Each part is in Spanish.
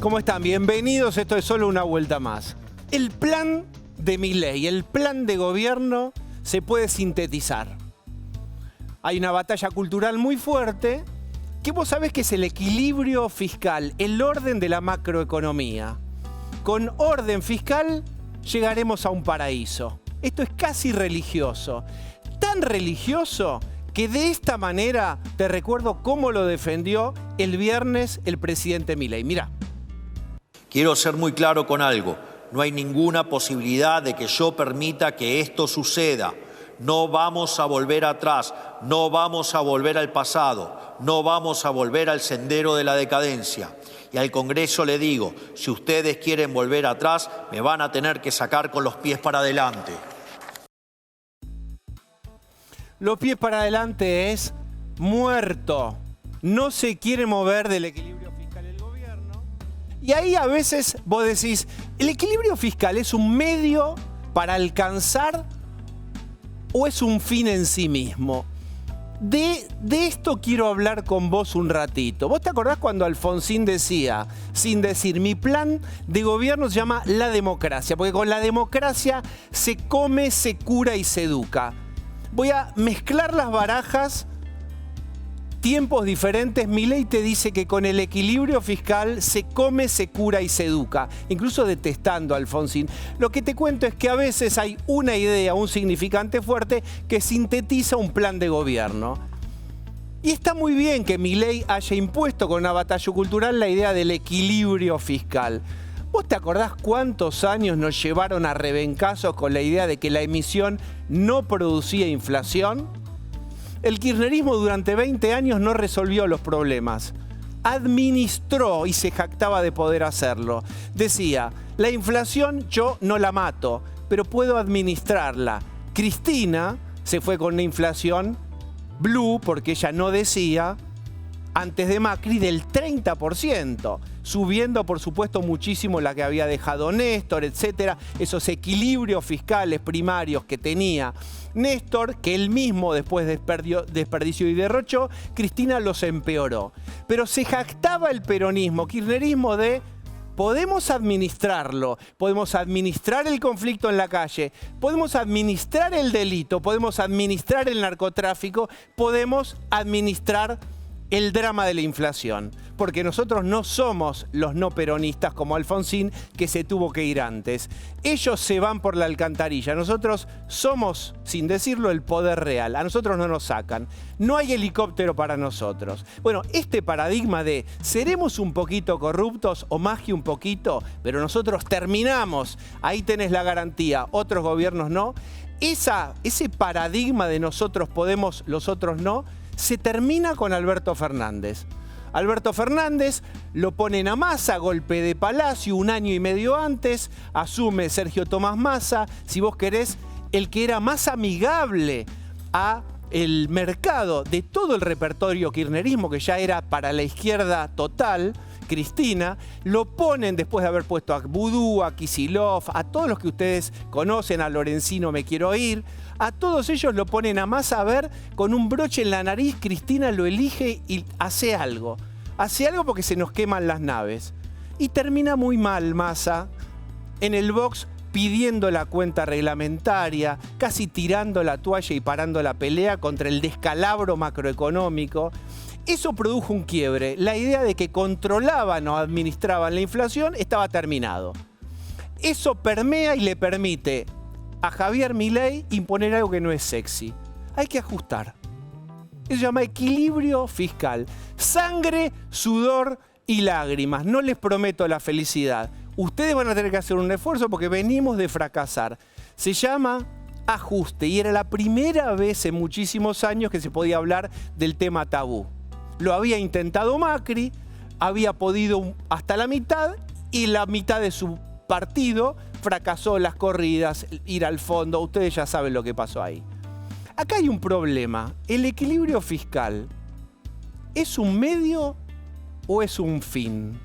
¿Cómo están? Bienvenidos, esto es Solo una vuelta más. El plan de Milei, el plan de gobierno se puede sintetizar. Hay una batalla cultural muy fuerte que vos sabés que es el equilibrio fiscal, el orden de la macroeconomía. Con orden fiscal llegaremos a un paraíso. Esto es casi religioso. Tan religioso que de esta manera te recuerdo cómo lo defendió el viernes el presidente Milei. Mirá. Quiero ser muy claro con algo. No hay ninguna posibilidad de que yo permita que esto suceda. No vamos a volver atrás, no vamos a volver al pasado, no vamos a volver al sendero de la decadencia. Y al Congreso le digo, si ustedes quieren volver atrás, me van a tener que sacar con los pies para adelante. Los pies para adelante es muerto. No se quiere mover del equilibrio fiscal el gobierno. Y ahí a veces vos decís, ¿el equilibrio fiscal es un medio para alcanzar o es un fin en sí mismo? De esto quiero hablar con vos un ratito. ¿Vos te acordás cuando Alfonsín decía, sin decir, mi plan de gobierno se llama la democracia? Porque con la democracia se come, se cura y se educa. Voy a mezclar las barajas, tiempos diferentes. Milei te dice que con el equilibrio fiscal se come, se cura y se educa, incluso detestando a Alfonsín. Lo que te cuento es que a veces hay una idea, un significante fuerte que sintetiza un plan de gobierno. Y está muy bien que Milei haya impuesto con una batalla cultural la idea del equilibrio fiscal. ¿Vos te acordás cuántos años nos llevaron a rebencazos con la idea de que la emisión no producía inflación? El kirchnerismo durante 20 años no resolvió los problemas. Administró y se jactaba de poder hacerlo. Decía, la inflación yo no la mato, pero puedo administrarla. Cristina se fue con una inflación blue, porque ella no decía, antes de Macri, del 30%, subiendo por supuesto muchísimo la que había dejado Néstor, etcétera, esos equilibrios fiscales primarios que tenía Néstor, que él mismo después desperdició y derrochó, Cristina los empeoró. Pero se jactaba el peronismo, kirchnerismo de podemos administrarlo, podemos administrar el conflicto en la calle, podemos administrar el delito, podemos administrar el narcotráfico, podemos administrar el drama de la inflación, porque nosotros no somos los no peronistas como Alfonsín, que se tuvo que ir antes. Ellos se van por la alcantarilla, nosotros somos, sin decirlo, el poder real. A nosotros no nos sacan, no hay helicóptero para nosotros. Bueno, este paradigma de seremos un poquito corruptos o más que un poquito, pero nosotros terminamos, ahí tenés la garantía, otros gobiernos no. Ese paradigma de nosotros podemos, los otros no, se termina con Alberto Fernández. Alberto Fernández lo ponen a Massa, golpe de Palacio, un año y medio antes, asume Sergio Tomás Massa, si vos querés, el que era más amigable a el mercado de todo el repertorio kirchnerismo, que ya era para la izquierda total, Cristina, lo ponen después de haber puesto a Vudú, a Kicillof, a todos los que ustedes conocen, a Lorenzino me quiero ir, a todos ellos lo ponen a Massa a ver con un broche en la nariz. Cristina lo elige y hace algo porque se nos queman las naves. Y termina muy mal Massa en el box pidiendo la cuenta reglamentaria, casi tirando la toalla y parando la pelea contra el descalabro macroeconómico. Eso produjo un quiebre. La idea de que controlaban o administraban la inflación estaba terminado. Eso permea y le permite a Javier Milei imponer algo que no es sexy. Hay que ajustar. Eso se llama equilibrio fiscal. Sangre, sudor y lágrimas. No les prometo la felicidad. Ustedes van a tener que hacer un esfuerzo porque venimos de fracasar. Se llama ajuste y era la primera vez en muchísimos años que se podía hablar del tema tabú. Lo había intentado Macri, había podido hasta la mitad y la mitad de su partido fracasó las corridas, ir al fondo. Ustedes ya saben lo que pasó ahí. Acá hay un problema. ¿El equilibrio fiscal es un medio o es un fin?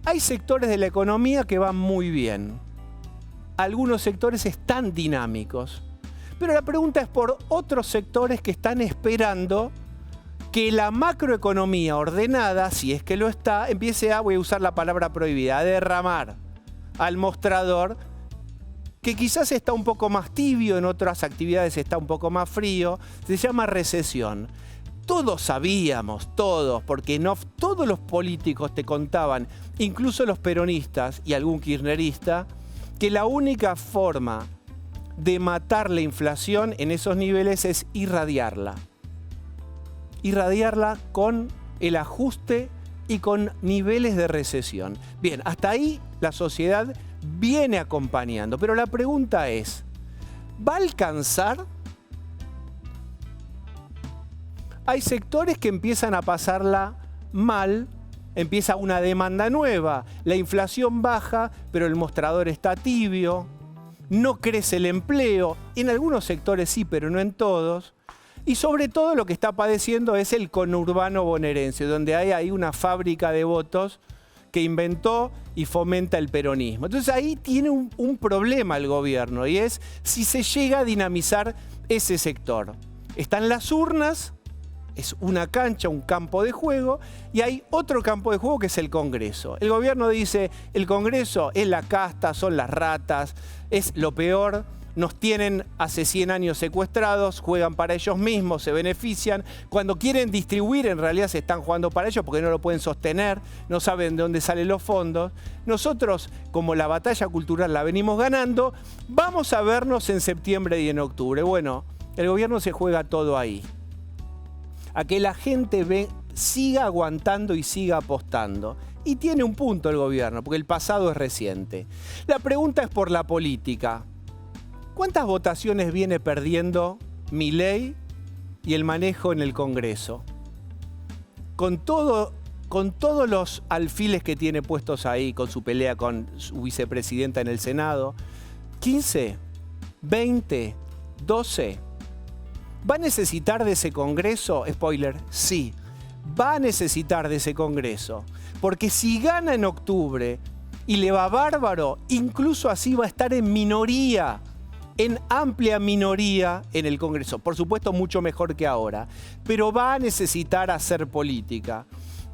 Hay sectores de la economía que van muy bien. Algunos sectores están dinámicos. Pero la pregunta es por otros sectores que están esperando que la macroeconomía ordenada, si es que lo está, empiece a, voy a usar la palabra prohibida, a derramar al mostrador, que quizás está un poco más tibio, en otras actividades está un poco más frío, se llama recesión. Todos sabíamos, todos, porque no, todos los políticos te contaban, incluso los peronistas y algún kirchnerista, que la única forma de matar la inflación en esos niveles es irradiarla. Irradiarla con el ajuste y con niveles de recesión. Bien, hasta ahí la sociedad viene acompañando, pero la pregunta es, ¿va a alcanzar? Hay sectores que empiezan a pasarla mal, empieza una demanda nueva, la inflación baja, pero el mostrador está tibio, no crece el empleo, en algunos sectores sí, pero no en todos. Y sobre todo lo que está padeciendo es el conurbano bonaerense, donde hay ahí una fábrica de votos que inventó y fomenta el peronismo. Entonces ahí tiene un problema el gobierno, y es si se llega a dinamizar ese sector. Están las urnas, es una cancha, un campo de juego, y hay otro campo de juego que es el Congreso. El gobierno dice, el Congreso es la casta, son las ratas, es lo peor, nos tienen hace 100 años secuestrados, juegan para ellos mismos, se benefician. Cuando quieren distribuir, en realidad se están jugando para ellos porque no lo pueden sostener, no saben de dónde salen los fondos. Nosotros, como la batalla cultural la venimos ganando, vamos a vernos en septiembre y en octubre. Bueno, el gobierno se juega todo ahí. A que la gente siga aguantando y siga apostando. Y tiene un punto el gobierno, porque el pasado es reciente. La pregunta es por la política. ¿Cuántas votaciones viene perdiendo Milei y el manejo en el Congreso? Con todos los alfiles que tiene puestos ahí, con su pelea con su vicepresidenta en el Senado, 15, 20, 12... ¿Va a necesitar de ese Congreso? Spoiler, sí. Va a necesitar de ese Congreso. Porque si gana en octubre y le va bárbaro, incluso así va a estar en minoría, en amplia minoría en el Congreso. Por supuesto, mucho mejor que ahora. Pero va a necesitar hacer política.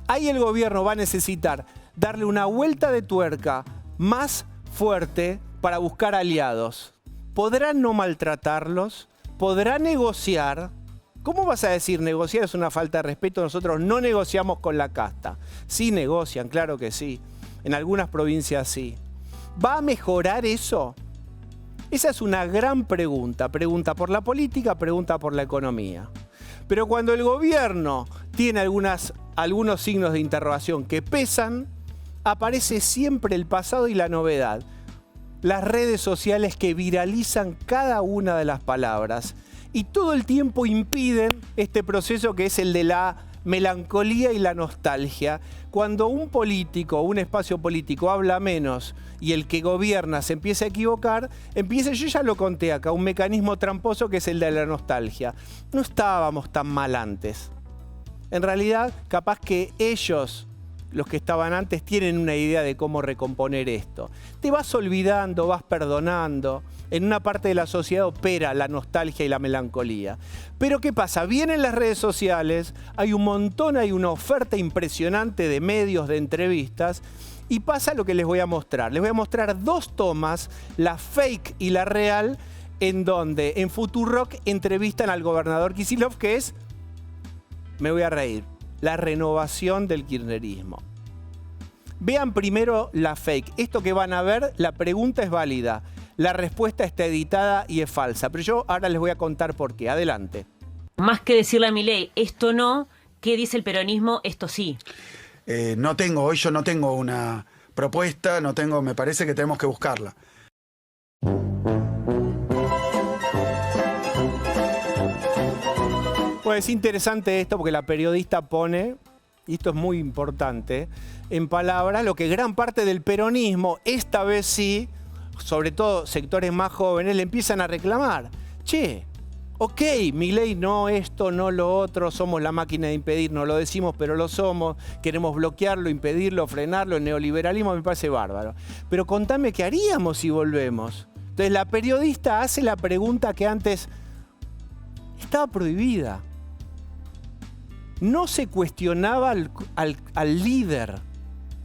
Ahí el gobierno va a necesitar darle una vuelta de tuerca más fuerte para buscar aliados. ¿Podrán no maltratarlos? ¿Podrá negociar? ¿Cómo vas a decir negociar es una falta de respeto? Nosotros no negociamos con la casta. Sí negocian, claro que sí. En algunas provincias sí. ¿Va a mejorar eso? Esa es una gran pregunta. Pregunta por la política, pregunta por la economía. Pero cuando el gobierno tiene algunos signos de interrogación que pesan, aparece siempre el pasado y la novedad. Las redes sociales que viralizan cada una de las palabras y todo el tiempo impiden este proceso que es el de la melancolía y la nostalgia. Cuando un político, un espacio político habla menos y el que gobierna se empieza a equivocar, yo ya lo conté acá, un mecanismo tramposo que es el de la nostalgia. No estábamos tan mal antes. En realidad, capaz que ellos, los que estaban antes, tienen una idea de cómo recomponer esto. Te vas olvidando, vas perdonando. En una parte de la sociedad opera la nostalgia y la melancolía. Pero ¿qué pasa? Vienen las redes sociales, hay una oferta impresionante de medios, de entrevistas, y pasa lo que les voy a mostrar. Les voy a mostrar dos tomas, la fake y la real, en donde en Futurock entrevistan al gobernador Kicillof, que es, me voy a reír, la renovación del kirchnerismo. Vean primero la fake. Esto que van a ver, la pregunta es válida. La respuesta está editada y es falsa. Pero yo ahora les voy a contar por qué. Adelante. Más que decirle a Milei, esto no, ¿qué dice el peronismo? Esto sí. Hoy yo no tengo una propuesta, me parece que tenemos que buscarla. Pues es interesante esto porque la periodista pone, y esto es muy importante, en palabras lo que gran parte del peronismo, esta vez sí, sobre todo sectores más jóvenes, le empiezan a reclamar. Che, ok, Milei no esto, no lo otro, somos la máquina de impedir, no lo decimos, pero lo somos, queremos bloquearlo, impedirlo, frenarlo, el neoliberalismo me parece bárbaro. Pero contame qué haríamos si volvemos. Entonces la periodista hace la pregunta que antes estaba prohibida. no se cuestionaba al líder,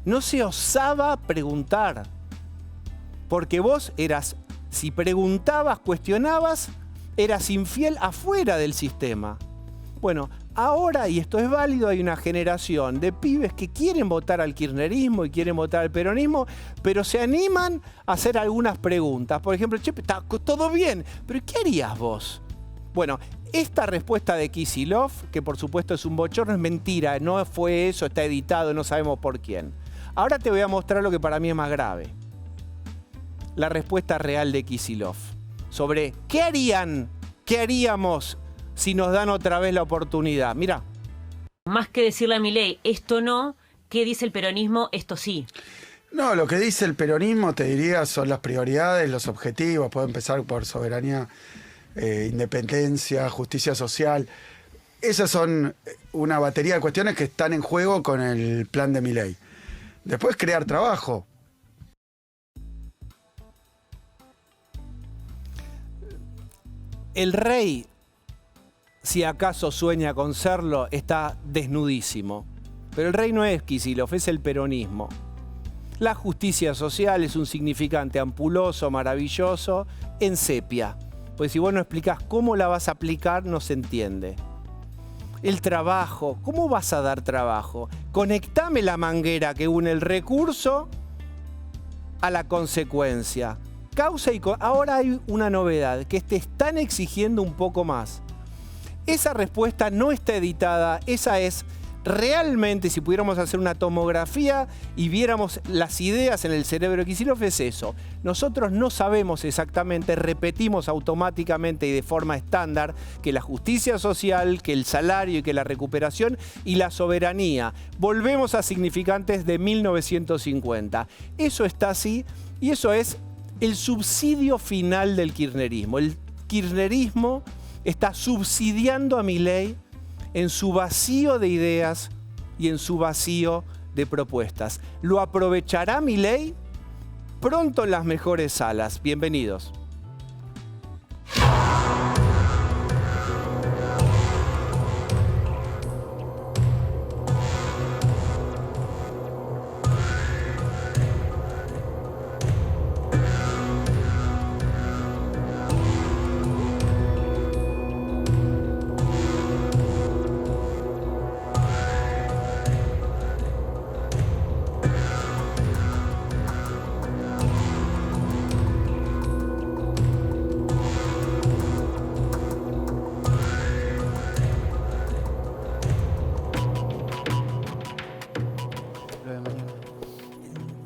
no se osaba preguntar. Porque vos eras, si preguntabas, cuestionabas, eras infiel afuera del sistema. Bueno, ahora, y esto es válido, hay una generación de pibes que quieren votar al kirchnerismo y quieren votar al peronismo, pero se animan a hacer algunas preguntas. Por ejemplo, che, está todo bien, pero ¿qué harías vos? Bueno, esta respuesta de Kicillof, que por supuesto es un bochorno, es mentira, no fue eso, está editado, no sabemos por quién. Ahora te voy a mostrar lo que para mí es más grave. La respuesta real de Kicillof sobre qué haríamos si nos dan otra vez la oportunidad. Mirá. Más que decirle a Milei, esto no, ¿qué dice el peronismo? Esto sí. No, lo que dice el peronismo, te diría, son las prioridades, los objetivos. Puede empezar por soberanía, independencia, justicia social. Esas son una batería de cuestiones que están en juego con el plan de Milei. Después, crear trabajo. El rey, si acaso sueña con serlo, está desnudísimo. Pero el rey no es Kicillof, es el peronismo. La justicia social es un significante ampuloso, maravilloso, en sepia. Pues si vos no explicás cómo la vas a aplicar, no se entiende. El trabajo, ¿cómo vas a dar trabajo? Conectame la manguera que une el recurso a la consecuencia. Causa y ahora hay una novedad, que te están exigiendo un poco más. Esa respuesta no está editada, esa es realmente, si pudiéramos hacer una tomografía y viéramos las ideas en el cerebro de Kicillof, es eso. Nosotros no sabemos exactamente, repetimos automáticamente y de forma estándar que la justicia social, que el salario y que la recuperación y la soberanía. Volvemos a significantes de 1950. Eso está así y eso es el subsidio final del kirchnerismo. El kirchnerismo está subsidiando a Milei en su vacío de ideas y en su vacío de propuestas. ¿Lo aprovechará Milei? Pronto en las mejores salas. Bienvenidos.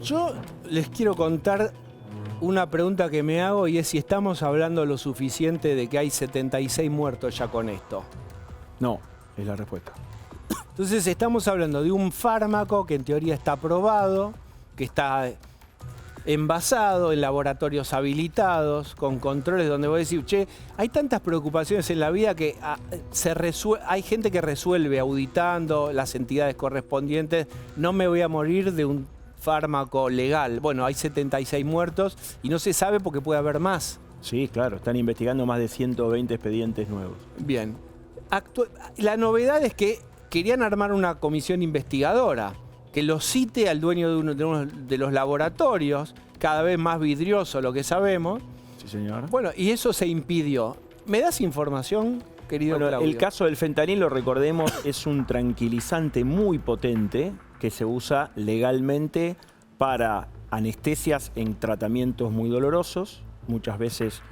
Yo les quiero contar una pregunta que me hago y es si estamos hablando lo suficiente de que hay 76 muertos ya con esto. No, es la respuesta. Entonces estamos hablando de un fármaco que en teoría está aprobado, que está envasado en laboratorios habilitados, con controles donde vos decís, che, hay tantas preocupaciones en la vida que hay gente que resuelve auditando las entidades correspondientes, no me voy a morir de un fármaco legal. Bueno, hay 76 muertos y no se sabe porque puede haber más. Sí, claro, están investigando más de 120 expedientes nuevos. Bien. La novedad es que querían armar una comisión investigadora que lo cite al dueño de uno de los laboratorios, cada vez más vidrioso lo que sabemos. Sí, señor. Bueno, y eso se impidió. ¿Me das información, querido Claudio? El caso del fentanilo, recordemos, es un tranquilizante muy potente que se usa legalmente para anestesias en tratamientos muy dolorosos, muchas veces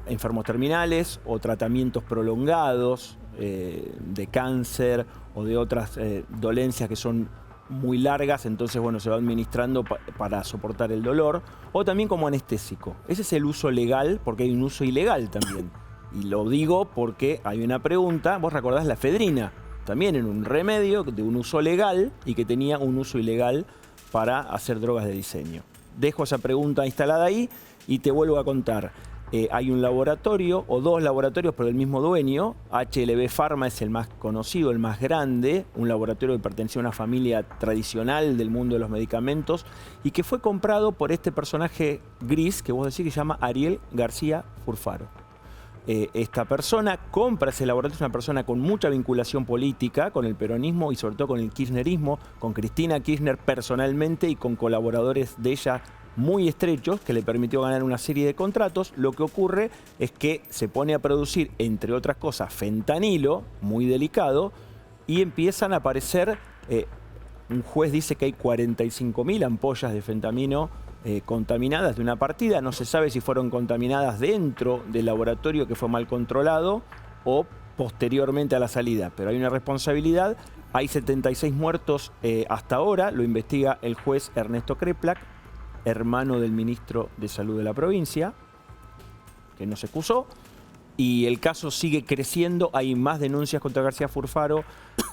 enfermos terminales o tratamientos prolongados de cáncer o de otras dolencias que son muy largas, entonces bueno, se va administrando para soportar el dolor, o también como anestésico. Ese es el uso legal, porque hay un uso ilegal también. Y lo digo porque hay una pregunta, vos recordás la efedrina, también en un remedio de un uso legal y que tenía un uso ilegal para hacer drogas de diseño. Dejo esa pregunta instalada ahí y te vuelvo a contar. Hay un laboratorio o dos laboratorios por el mismo dueño. HLB Pharma es el más conocido, el más grande, un laboratorio que pertenecía a una familia tradicional del mundo de los medicamentos y que fue comprado por este personaje gris que vos decís que se llama Ariel García Furfaro. esta persona, compra ese laboratorio, es una persona con mucha vinculación política con el peronismo y sobre todo con el kirchnerismo, con Cristina Kirchner personalmente y con colaboradores de ella muy estrechos, que le permitió ganar una serie de contratos. Lo que ocurre es que se pone a producir, entre otras cosas, fentanilo, muy delicado, y empiezan a aparecer, un juez dice que hay 45.000 ampollas de fentanilo contaminadas de una partida. No se sabe si fueron contaminadas dentro del laboratorio que fue mal controlado o posteriormente a la salida, pero hay una responsabilidad. Hay 76 muertos hasta ahora, lo investiga el juez Ernesto Kreplak, hermano del ministro de Salud de la provincia, que no se excusó, y el caso sigue creciendo. Hay más denuncias contra García Furfaro,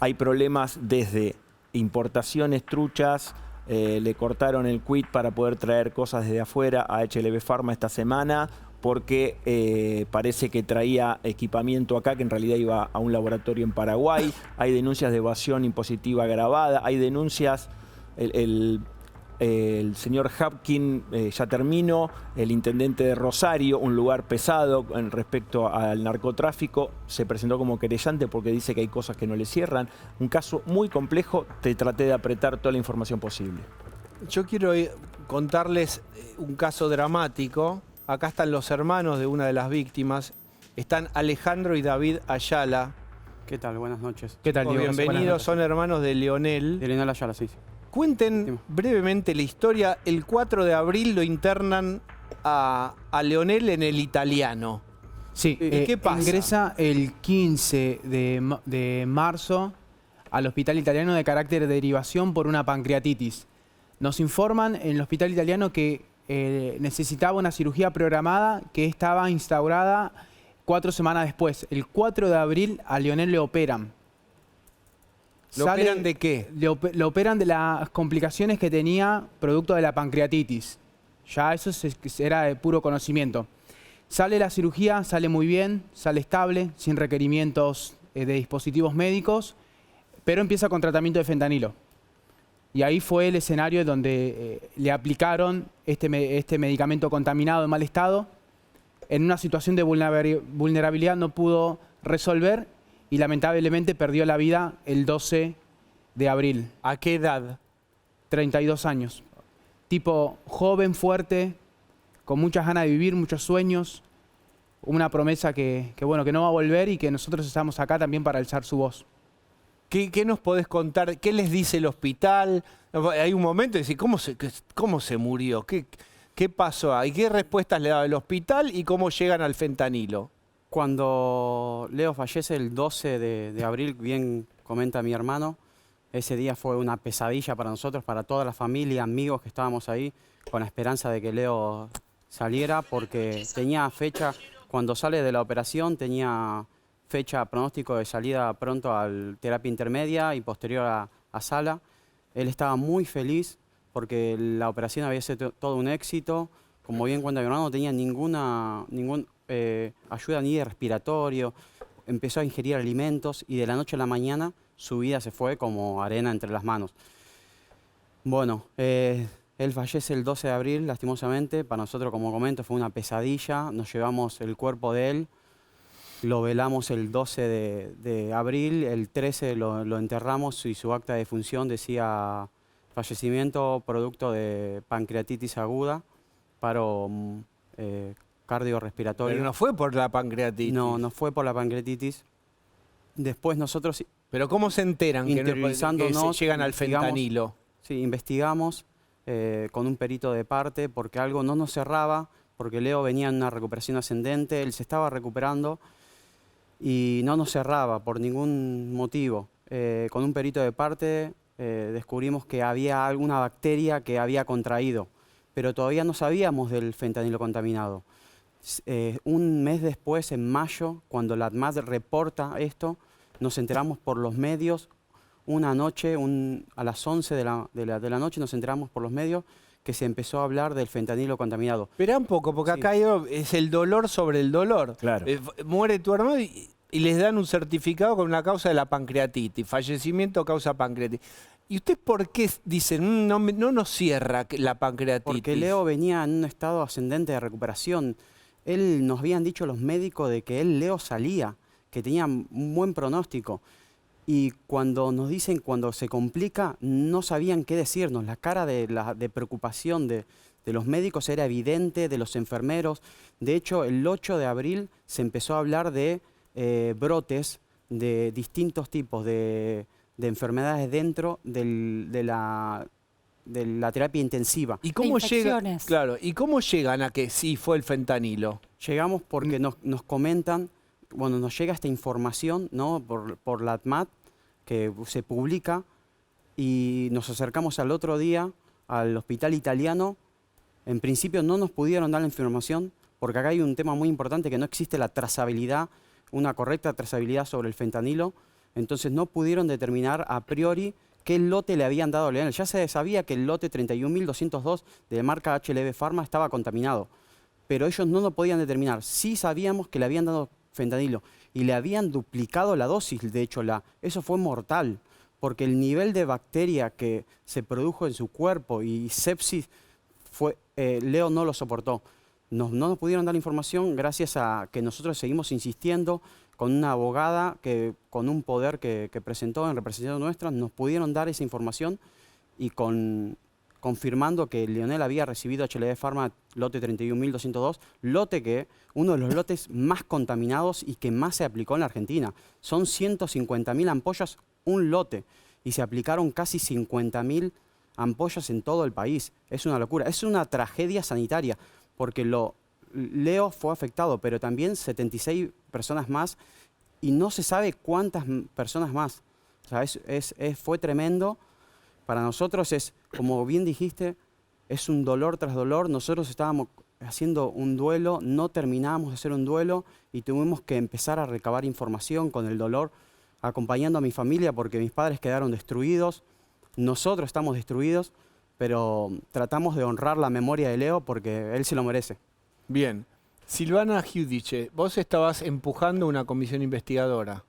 hay problemas desde importaciones truchas, le cortaron el quit para poder traer cosas desde afuera a HLB Pharma esta semana, porque parece que traía equipamiento acá que en realidad iba a un laboratorio en Paraguay. Hay denuncias de evasión impositiva agravada, hay denuncias, el señor Hapkin, ya terminó, el intendente de Rosario, un lugar pesado en respecto al narcotráfico, se presentó como querellante porque dice que hay cosas que no le cierran. Un caso muy complejo, te traté de apretar toda la información posible. Yo quiero contarles un caso dramático. Acá están los hermanos de una de las víctimas. Están Alejandro y David Ayala. ¿Qué tal? Buenas noches. ¿Qué tal, Diego? Bienvenidos, son hermanos de Leonel. De Leonel Ayala, sí. Cuenten brevemente la historia. El 4 de abril lo internan a Leonel en el Italiano. Sí, ¿qué pasa? Ingresa el 15 de marzo al Hospital Italiano de carácter de derivación por una pancreatitis. Nos informan en el Hospital Italiano que necesitaba una cirugía programada que estaba instaurada 4 semanas después. El 4 de abril a Leonel le operan. ¿Lo operan de qué? Lo operan de las complicaciones que tenía producto de la pancreatitis. Ya eso era de puro conocimiento. Sale la cirugía, sale muy bien, sale estable, sin requerimientos de dispositivos médicos, pero empieza con tratamiento de fentanilo. Y ahí fue el escenario donde le aplicaron este medicamento contaminado en mal estado. En una situación de vulnerabilidad no pudo resolver y lamentablemente perdió la vida el 12 de abril. ¿A qué edad? 32 años. Tipo joven, fuerte, con muchas ganas de vivir, muchos sueños. Una promesa que no va a volver y que nosotros estamos acá también para alzar su voz. ¿Qué nos podés contar? ¿Qué les dice el hospital? Hay un momento de decir, ¿cómo se murió? ¿Qué pasó ahí? ¿Qué respuestas le daba el hospital y cómo llegan al fentanilo? Cuando Leo fallece el 12 de abril, bien comenta mi hermano, ese día fue una pesadilla para nosotros, para toda la familia, amigos que estábamos ahí, con la esperanza de que Leo saliera, porque tenía fecha, cuando sale de la operación, tenía fecha pronóstico de salida pronto a terapia intermedia y posterior a sala. Él estaba muy feliz porque la operación había sido todo un éxito. Como bien cuenta mi hermano, no tenía ninguna ayuda ni de respiratorio. Empezó a ingerir alimentos y de la noche a la mañana su vida se fue como arena entre las manos. Bueno, él fallece el 12 de abril, lastimosamente. Para nosotros, como comento, fue una pesadilla. Nos llevamos el cuerpo de él. Lo velamos el 12 de abril, el 13 lo enterramos y su acta de defunción decía fallecimiento producto de pancreatitis aguda, paro cardiorrespiratorio. Pero no fue por la pancreatitis. No fue por la pancreatitis. Después nosotros... ¿Pero cómo se enteran que llegan al fentanilo? Sí, investigamos con un perito de parte porque algo no nos cerraba, porque Leo venía en una recuperación ascendente, él se estaba recuperando y no nos cerraba por ningún motivo. Con un perito de parte descubrimos que había alguna bacteria que había contraído, pero todavía no sabíamos del fentanilo contaminado. Un mes después, en mayo, cuando la ADMAT reporta esto, nos enteramos por los medios, una noche, a las 11 de la noche nos enteramos por los medios que se empezó a hablar del fentanilo contaminado. Espera un poco, porque sí. Acá es el dolor sobre el dolor. Claro. Muere tu hermano y les dan un certificado con una causa de la pancreatitis, fallecimiento causa pancreatitis. ¿Y usted por qué dicen no nos cierra la pancreatitis? Porque Leo venía en un estado ascendente de recuperación. nos habían dicho los médicos de que Leo salía, que tenía un buen pronóstico. Y cuando nos dicen, cuando se complica, no sabían qué decirnos. La cara de preocupación de los médicos era evidente, de los enfermeros. De hecho, el 8 de abril se empezó a hablar de brotes de distintos tipos de enfermedades dentro de la terapia intensiva. ¿Y cómo llegan? Claro, ¿y cómo llegan a que sí fue el fentanilo? Llegamos porque nos comentan, bueno, nos llega esta información, ¿no? por la ATMAT, que se publica, y nos acercamos al otro día al hospital italiano. En principio no nos pudieron dar la información, porque acá hay un tema muy importante, que no existe la trazabilidad, una correcta trazabilidad sobre el fentanilo. Entonces no pudieron determinar a priori qué lote le habían dado a Leonel. Ya se sabía que el lote 31.202 de marca HLB Pharma estaba contaminado, pero ellos no lo podían determinar. Sí sabíamos que le habían dado fentanilo y le habían duplicado la dosis. De hecho, eso fue mortal, porque el nivel de bacteria que se produjo en su cuerpo y sepsis, Leo no lo soportó. No nos pudieron dar información gracias a que nosotros seguimos insistiendo con una abogada con un poder que presentó en representación nuestra. Nos pudieron dar esa información y confirmando que Leonel había recibido HLB Pharma lote 31.202, uno de los lotes más contaminados y que más se aplicó en la Argentina. Son 150.000 ampollas, un lote, y se aplicaron casi 50.000 ampollas en todo el país. Es una locura, es una tragedia sanitaria, porque Leo fue afectado, pero también 76 personas más, y no se sabe cuántas personas más. O sea, fue tremendo. Para nosotros como bien dijiste, es un dolor tras dolor. Nosotros estábamos haciendo un duelo, no terminábamos de hacer un duelo y tuvimos que empezar a recabar información con el dolor, acompañando a mi familia porque mis padres quedaron destruidos, nosotros estamos destruidos, pero tratamos de honrar la memoria de Leo porque él se lo merece. Bien. Silvana Giudice, vos estabas empujando una comisión investigadora.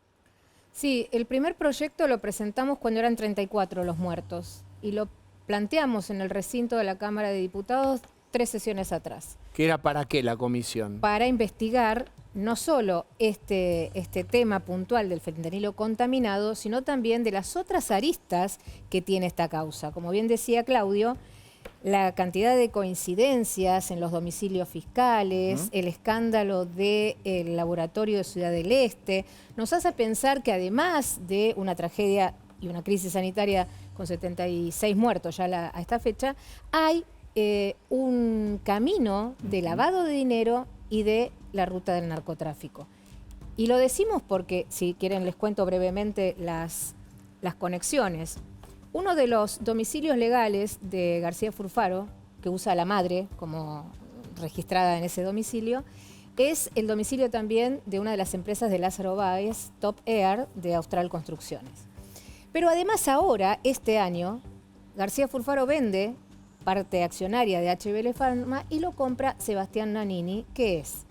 Sí, el primer proyecto lo presentamos cuando eran 34 los muertos y lo planteamos en el recinto de la Cámara de Diputados 3 sesiones atrás. ¿Qué era para qué la comisión? Para investigar no solo este tema puntual del fentanilo contaminado, sino también de las otras aristas que tiene esta causa. Como bien decía Claudio, la cantidad de coincidencias en los domicilios fiscales, el escándalo del laboratorio de Ciudad del Este, nos hace pensar que además de una tragedia y una crisis sanitaria con 76 muertos ya a esta fecha, hay un camino de lavado de dinero y de la ruta del narcotráfico. Y lo decimos porque, si quieren les cuento brevemente las conexiones. Uno de los domicilios legales de García Furfaro, que usa a la madre como registrada en ese domicilio, es el domicilio también de una de las empresas de Lázaro Báez, Top Air, de Austral Construcciones. Pero además ahora, este año, García Furfaro vende parte accionaria de HLB Pharma y lo compra Sebastián Nannini, que es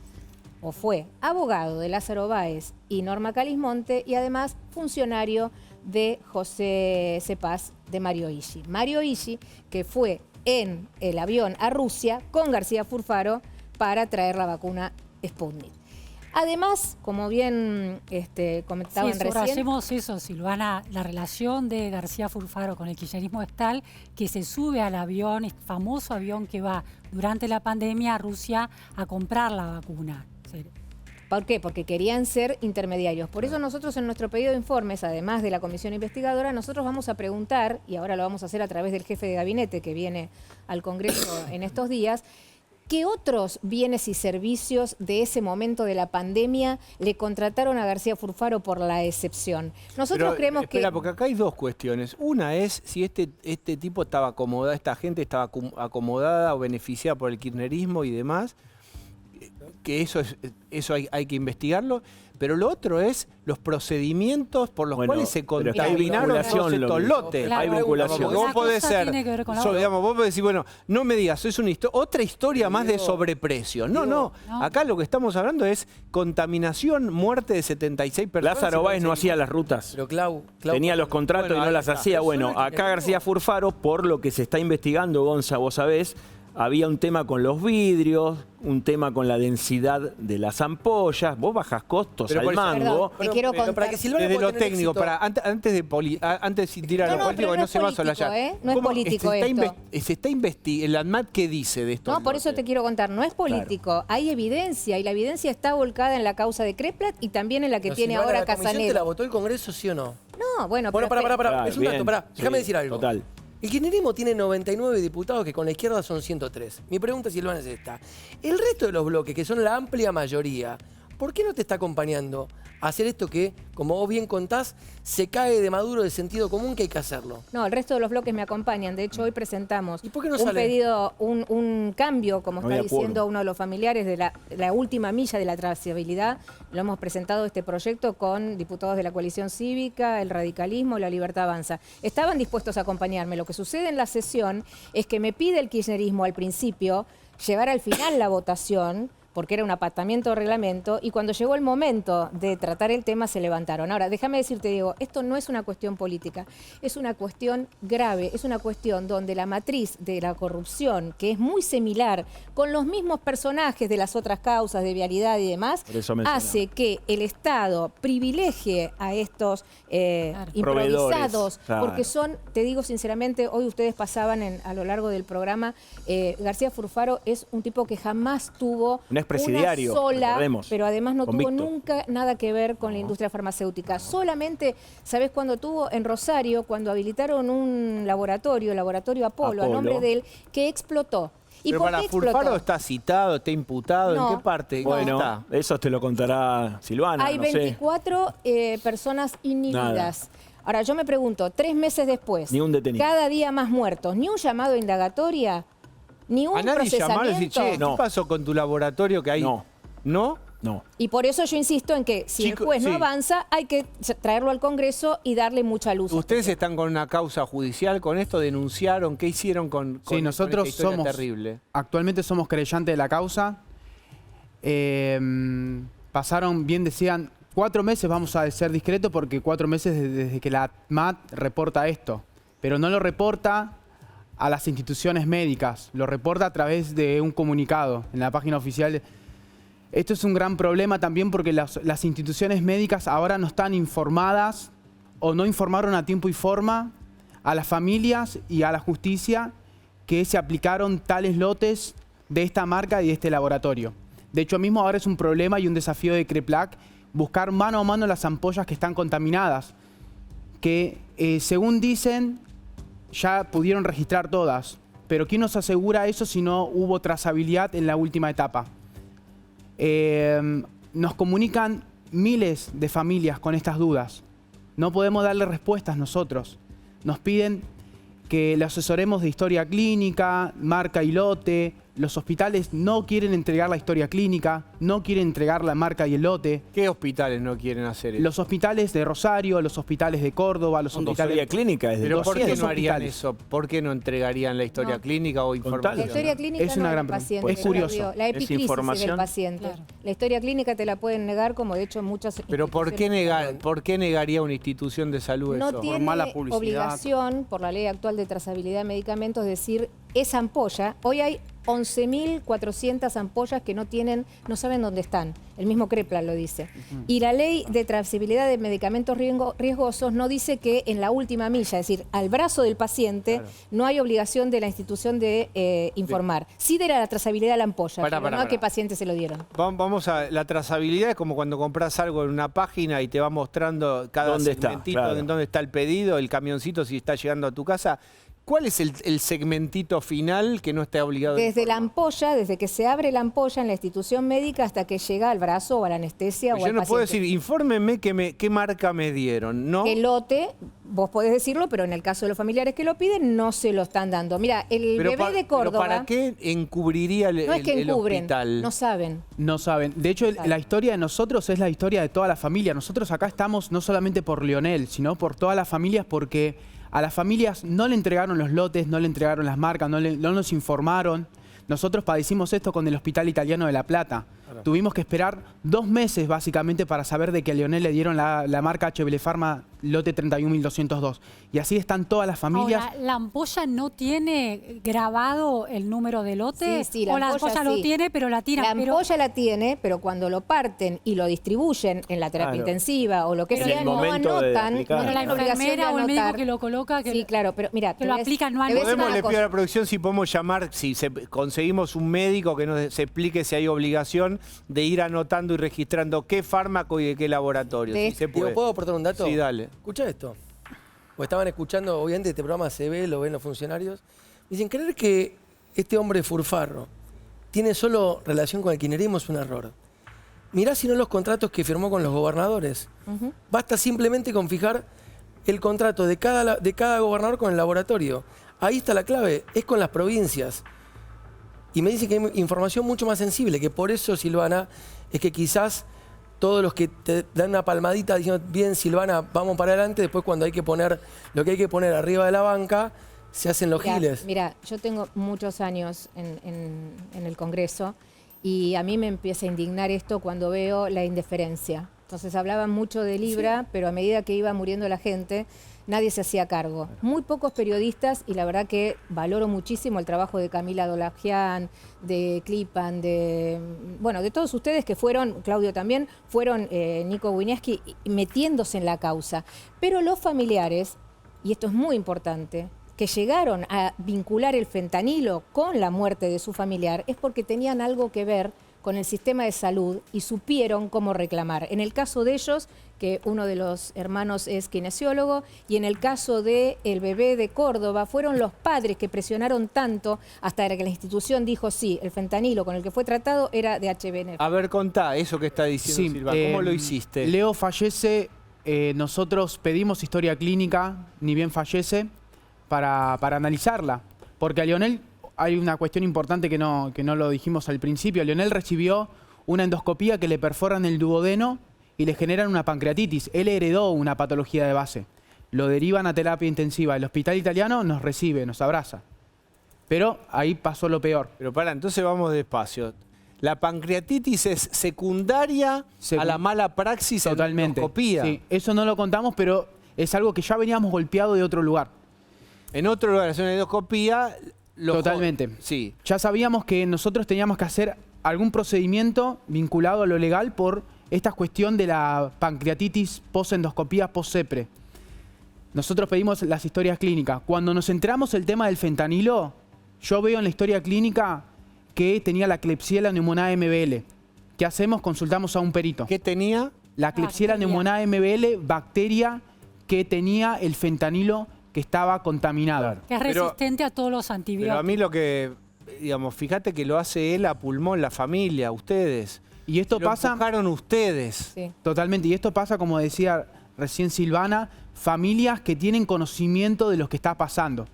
o fue abogado de Lázaro Báez y Norma Calismonte y además funcionario de José Cepaz de Mario Ishi. Mario Ishi, que fue en el avión a Rusia con García Furfaro para traer la vacuna Sputnik. Además, como bien comentaban recién... Subrayemos eso, Silvana, la relación de García Furfaro con el kirchnerismo es tal que se sube al avión, el famoso avión que va durante la pandemia a Rusia a comprar la vacuna. Sí. ¿Por qué? Porque querían ser intermediarios. Por eso nosotros en nuestro pedido de informes, además de la comisión investigadora, nosotros vamos a preguntar, y ahora lo vamos a hacer a través del jefe de gabinete que viene al Congreso en estos días, ¿qué otros bienes y servicios de ese momento de la pandemia le contrataron a García Furfaro por la excepción? Nosotros creemos espera, porque acá hay dos cuestiones. Una es si este tipo estaba acomodado, esta gente estaba acomodada o beneficiada por el kirchnerismo y demás, que eso hay que investigarlo. Pero lo otro es los procedimientos por los cuales se contaminaron todos estos lotes. Claro, hay vinculación. Porque vos podés ser, vos podés decir, bueno, no me digas, es otra historia más de sobreprecio. No. Acá lo que estamos hablando es contaminación, muerte de 76 personas. Lázaro Báez no hacía las rutas. Pero Clau tenía los contratos y no las hacía. Bueno, acá García Furfaro, por lo que se está investigando, Gonza, vos sabés, había un tema con los vidrios, un tema con la densidad de las ampollas. Vos bajás costos Pero al por eso- mango. Te quiero contar. para que Silvana Desde pueda lo tener técnico, éxito- antes de tirar a No, lo no, político, pero que no no es se va a político, solayar. ¿eh? No es ¿Cómo político se está investigando, el ANMAT qué dice de esto? No, por eso te quiero contar, no es político, hay evidencia y la evidencia está volcada en la causa de Kreplat y también en la que Pero, tiene Silvana, ahora ¿la comisión te la Casanero. votó el Congreso, sí o no? No, bueno, Bueno, pero pará. Claro, Es un dato, bien, pará. sí, Déjame decir algo. Total. El kirchnerismo tiene 99 diputados que con la izquierda son 103. Mi pregunta, Silvana, es esta. El resto de los bloques, que son la amplia mayoría, ¿por qué no te está acompañando a hacer esto que, como vos bien contás, se cae de Maduro de sentido común que hay que hacerlo? No, el resto de los bloques me acompañan. De hecho, hoy presentamos ¿Y por qué no un sale? pedido, un cambio, como No está había diciendo quórum. uno de los familiares, de la última milla de la trazabilidad. Lo hemos presentado este proyecto con diputados de la coalición cívica, el radicalismo, la Libertad Avanza. Estaban dispuestos a acompañarme. Lo que sucede en la sesión es que me pide el kirchnerismo al principio llevar al final la votación, porque era un apatamiento de reglamento, y cuando llegó el momento de tratar el tema se levantaron. Ahora, déjame decirte, Diego, esto no es una cuestión política, es una cuestión grave, es una cuestión donde la matriz de la corrupción, que es muy similar con los mismos personajes de las otras causas de vialidad y demás, Por eso mencionaba. hace que el Estado privilegie a estos improvisados, Proveedores, claro. porque son, te digo sinceramente, hoy ustedes pasaban a lo largo del programa, García Furfaro es un tipo que jamás tuvo Un expresidiario, una sola, recordemos, pero además no tuvo convicto. nunca nada que ver con la industria farmacéutica. Solamente, ¿sabés cuándo tuvo? En Rosario, cuando habilitaron un laboratorio, el laboratorio Apolo, a Apolo. nombre de él, que explotó. ¿Y Pero por para qué explotó? Furfaro está citado, está imputado, No, ¿en qué parte? Bueno, está? eso te lo contará Silvana, Hay no sé. 24 personas inhibidas. Ahora, yo me pregunto, 3 meses después, Ni un detenido. cada día más muertos, ni un llamado a indagatoria, ni un A nadie llamaron y decir, procesamiento. che, No. ¿qué pasó con tu laboratorio que hay? No. ¿No? No. Y por eso yo insisto en que si Chico, el juez no sí. avanza, hay que traerlo al Congreso y darle mucha luz. ¿Ustedes están con una causa judicial con esto? ¿Denunciaron? ¿Qué hicieron con Sí, nosotros esta historia somos, terrible? actualmente somos creyentes de la causa. Pasaron, bien decían, 4 meses, vamos a ser discretos, porque 4 meses desde que la ANMAT reporta esto. Pero no lo reporta a las instituciones médicas, lo reporta a través de un comunicado en la página oficial. Esto es un gran problema también porque las instituciones médicas ahora no están informadas o no informaron a tiempo y forma a las familias y a la justicia que se aplicaron tales lotes de esta marca y de este laboratorio. De hecho, mismo ahora es un problema y un desafío de Kreplak buscar mano a mano las ampollas que están contaminadas, que según dicen ya pudieron registrar todas, pero ¿quién nos asegura eso si no hubo trazabilidad en la última etapa? Nos comunican miles de familias con estas dudas. No podemos darle respuestas nosotros. Nos piden que le asesoremos de historia clínica, marca y lote. Los hospitales no quieren entregar la historia clínica, no quieren entregar la marca y el lote. ¿Qué hospitales no quieren hacer eso? Los hospitales de Rosario, los hospitales de Córdoba, los La hospitales... historia clínica es de ¿Pero por qué 200 no harían hospitales. eso? ¿Por qué no entregarían la historia No. clínica o La información? historia clínica Es no una es gran del pregunta. paciente, Es curioso. Claudio. La Es epicrisis es del información. paciente. Claro. La historia clínica te la pueden negar, como de hecho muchas Pero ¿por qué, ¿por qué negaría una institución de salud no eso? tiene mala publicidad. obligación, por la ley actual de trazabilidad de medicamentos, decir esa ampolla. Hoy hay 11.400 ampollas que no saben dónde están. El mismo Kreplat lo dice. Y la ley de trazabilidad de medicamentos riesgosos no dice que en la última milla, es decir, al brazo del paciente, no hay obligación de la institución de informar. Sí de la trazabilidad de la ampolla, Pará, pero no pará, a qué pará. paciente se lo dieron. Vamos a la trazabilidad es como cuando compras algo en una página y te va mostrando cada ¿Dónde está? segmentito Claro. de dónde está el pedido, el camioncito si está llegando a tu casa. ¿Cuál es el segmentito final que no está obligado? a Desde la informar? ampolla, desde que se abre la ampolla en la institución médica hasta que llega al brazo o a la anestesia o Yo al no puedo paciente. decir, infórmenme qué marca me dieron, ¿no? El lote, vos podés decirlo, pero en el caso de los familiares que lo piden, no se lo están dando. Mira, el bebé de ¿Pero Córdoba, para qué encubriría el, no es que el encubren, hospital? no saben. No saben. De hecho, Claro. la historia de nosotros es la historia de toda la familia. Nosotros acá estamos no solamente por Lionel, sino por todas las familias, porque a las familias no le entregaron los lotes, no le entregaron las marcas, no nos informaron. Nosotros padecimos esto con el Hospital Italiano de La Plata. Tuvimos que esperar 2 meses básicamente para saber de que a Leonel le dieron la marca HBL Pharma lote 31.202. Y así están todas las familias. Ahora, ¿la ampolla no tiene grabado el número de lote? Sí, ¿O la ampolla lo sí. tiene, pero la tira? La ampolla la tiene, pero cuando lo parten y lo distribuyen en la terapia Claro. intensiva o lo que En sea, el no momento de anotan, aplicar. no Pero la tienen obligación de enfermera o el médico anotar. que lo coloca, que Sí, claro, pero mira, que lo aplica te voy a decir Podemos, una le pido a cosa. la producción si podemos llamar, si conseguimos un médico que nos se explique si hay obligación de ir anotando y registrando qué fármaco y de qué laboratorio. De- Si se Digo, puede. ¿puedo aportar un dato? Sí, dale. Escucha esto. O estaban escuchando, obviamente este programa se ve, lo ven los funcionarios. Dicen, creer que este hombre Furfarro tiene solo relación con el kirchnerismo es un error. Mirá si no los contratos que firmó con los gobernadores. Basta simplemente con fijar el contrato de cada gobernador con el laboratorio. Ahí está la clave, es con las provincias. Y me dice que hay información mucho más sensible, que por eso, Silvana, es que quizás todos los que te dan una palmadita diciendo, bien, Silvana, vamos para adelante, después cuando hay que poner lo que hay que poner arriba de la banca, se hacen los giles. Mira, yo tengo muchos años en el Congreso y a mí me empieza a indignar esto cuando veo la indiferencia. Entonces hablaban mucho de Libra, pero a medida que iba muriendo la gente, nadie se hacía cargo. Muy pocos periodistas, y la verdad que valoro muchísimo el trabajo de Camila Dolagian, de Clipan, de todos ustedes que fueron, Claudio también, fueron Nico Wieniawski, metiéndose en la causa. Pero los familiares, y esto es muy importante, que llegaron a vincular el fentanilo con la muerte de su familiar, es porque tenían algo que ver con el sistema de salud y supieron cómo reclamar. En el caso de ellos, que uno de los hermanos es kinesiólogo, y en el caso del bebé de Córdoba, fueron los padres que presionaron tanto hasta que la institución dijo sí, el fentanilo con el que fue tratado era de HBN. A ver, contá eso que está diciendo Silva. ¿Cómo lo hiciste? Leo fallece, nosotros pedimos historia clínica, ni bien fallece, para analizarla. Porque a Leonel hay una cuestión importante que no lo dijimos al principio. Leonel recibió una endoscopía que le perforan el duodeno y le generan una pancreatitis. Él heredó una patología de base. Lo derivan a terapia intensiva. El hospital italiano nos recibe, nos abraza. Pero ahí pasó lo peor. Pero pará, entonces vamos despacio. La pancreatitis es secundaria a la mala praxis Totalmente. en endoscopía. Sí, eso no lo contamos, pero es algo que ya veníamos golpeado de otro lugar. En otro lugar, en endoscopía... Totalmente. Sí. Ya sabíamos que nosotros teníamos que hacer algún procedimiento vinculado a lo legal por esta cuestión de la pancreatitis post-endoscopía, post-CEPRE. Nosotros pedimos las historias clínicas. Cuando nos enteramos del tema del fentanilo, yo veo en la historia clínica que tenía la Klebsiella pneumoniae MBL. ¿Qué hacemos? Consultamos a un perito. ¿Qué tenía? La Klebsiella pneumoniae MBL, bacteria que tenía el fentanilo que estaba contaminado. Que es resistente a todos los antibióticos. Pero a mí lo que, digamos, fíjate que lo hace él a pulmón, la familia, ustedes. Y esto pasa... Lo empujaron ustedes. Sí. Totalmente. Y esto pasa, como decía recién Silvana, familias que tienen conocimiento de lo que está pasando.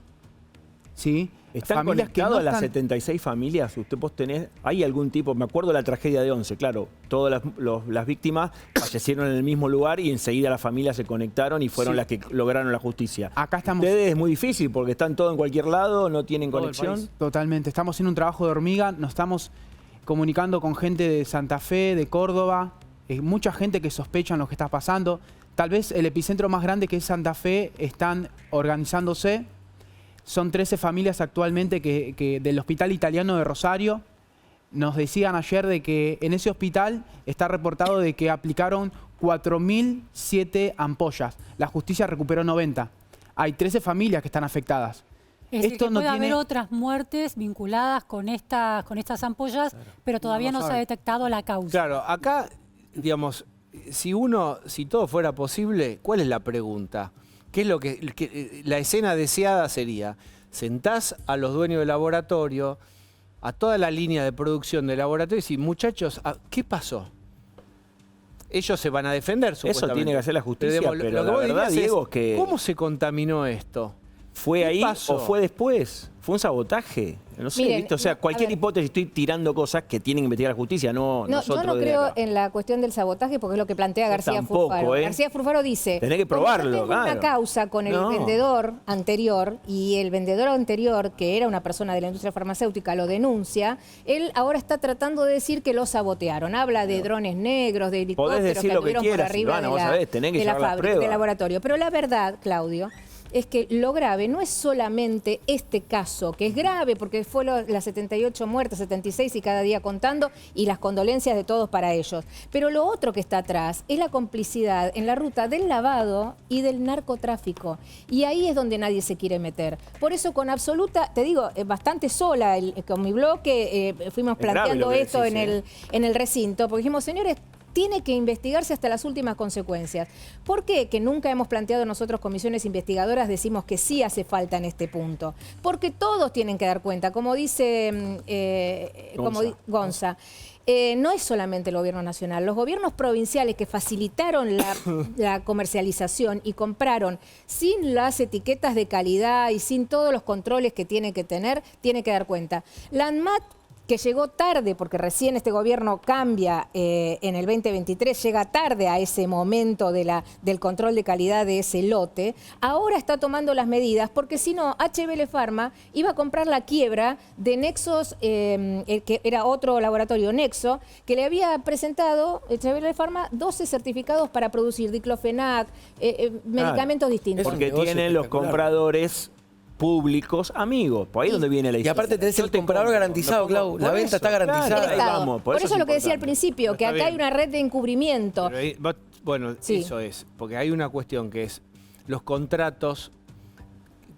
¿Sí? ¿Están Familias que conectados no a las están- 76 familias? Vos tenés, ¿hay algún tipo? Me acuerdo de la tragedia de Once, claro. Todas las víctimas fallecieron en el mismo lugar y enseguida las familias se conectaron y fueron Sí. las que lograron la justicia. Acá estamos... Ustedes es muy difícil porque están todos en cualquier lado, no tienen Todo el conexión. país. Totalmente. Estamos haciendo un trabajo de hormiga, nos estamos comunicando con gente de Santa Fe, de Córdoba, mucha gente que sospechan lo que está pasando. Tal vez el epicentro más grande, que es Santa Fe, están organizándose. Son 13 familias actualmente que del Hospital Italiano de Rosario. Nos decían ayer de que en ese hospital está reportado de que aplicaron 4.007 ampollas. La justicia recuperó 90. Hay 13 familias que están afectadas. Es decir, Esto que no puede tiene- haber otras muertes vinculadas con estas ampollas, pero todavía no se ha detectado la causa. Claro, acá, digamos, si todo fuera posible, ¿cuál es la pregunta? ¿Qué es lo que la escena deseada sería? Sentás a los dueños del laboratorio, a toda la línea de producción del laboratorio y decís, muchachos, ¿qué pasó? Ellos se van a defender, supuestamente. tiene que hacer la justicia, Lo pero que la vos verdad, dirías Diego, es, es que- ¿cómo se contaminó esto? ¿Fue ahí pasó? o fue después? ¿Fue un sabotaje? No sé, Miren, ¿viste? O sea, no, a cualquier ver. hipótesis, estoy tirando cosas que tienen que investigar la justicia, no No, nosotros yo no de creo acá. en la cuestión del sabotaje porque es lo que plantea Yo García tampoco, Furfaro. García Furfaro dice, tenés que como probarlo, yo tengo una claro. causa con el No. vendedor anterior y el vendedor anterior, que era una persona de la industria farmacéutica, lo denuncia, él ahora está tratando de decir que lo sabotearon. Habla de drones negros, de helicópteros decir que lo que anduvieron por quieras, arriba Silvana, de vos la, sabés, tenés que de la llevar las fábrica, del pruebas. laboratorio. Pero la verdad, Claudio, es que lo grave no es solamente este caso, que es grave porque fue las 78 muertes, 76 y cada día contando, y las condolencias de todos para ellos. Pero lo otro que está atrás es la complicidad en la ruta del lavado y del narcotráfico. Y ahí es donde nadie se quiere meter. Por eso con absoluta, te digo, bastante sola, con mi bloque fuimos Es grave planteando lo que esto decís, en el recinto, porque dijimos, señores, tiene que investigarse hasta las últimas consecuencias. ¿Por qué? Que nunca hemos planteado nosotros comisiones investigadoras, decimos que sí hace falta en este punto. Porque todos tienen que dar cuenta, como dice Gonza. No es solamente el gobierno nacional, los gobiernos provinciales que facilitaron la comercialización y compraron sin las etiquetas de calidad y sin todos los controles que tiene que tener, tiene que dar cuenta. La ANMAT, que llegó tarde, porque recién este gobierno cambia en el 2023, llega tarde a ese momento del control de calidad de ese lote, ahora está tomando las medidas, porque si no, HBL Pharma iba a comprar la quiebra de Nexos, que era otro laboratorio, Nexo, que le había presentado HBL Pharma 12 certificados para producir diclofenac, medicamentos distintos. Porque negocio tienen los espectacular. compradores públicos amigos. Por ahí es donde viene la Y historia. aparte tenés Yo el te comprador compro, garantizado, me pongo- Clau. La por venta eso, está garantizada. claro, El ahí Estado. vamos, Por eso es lo que decía al importante. principio, que Está acá hay bien. una red de encubrimiento. Pero bueno, Sí. eso es, porque hay una cuestión que es los contratos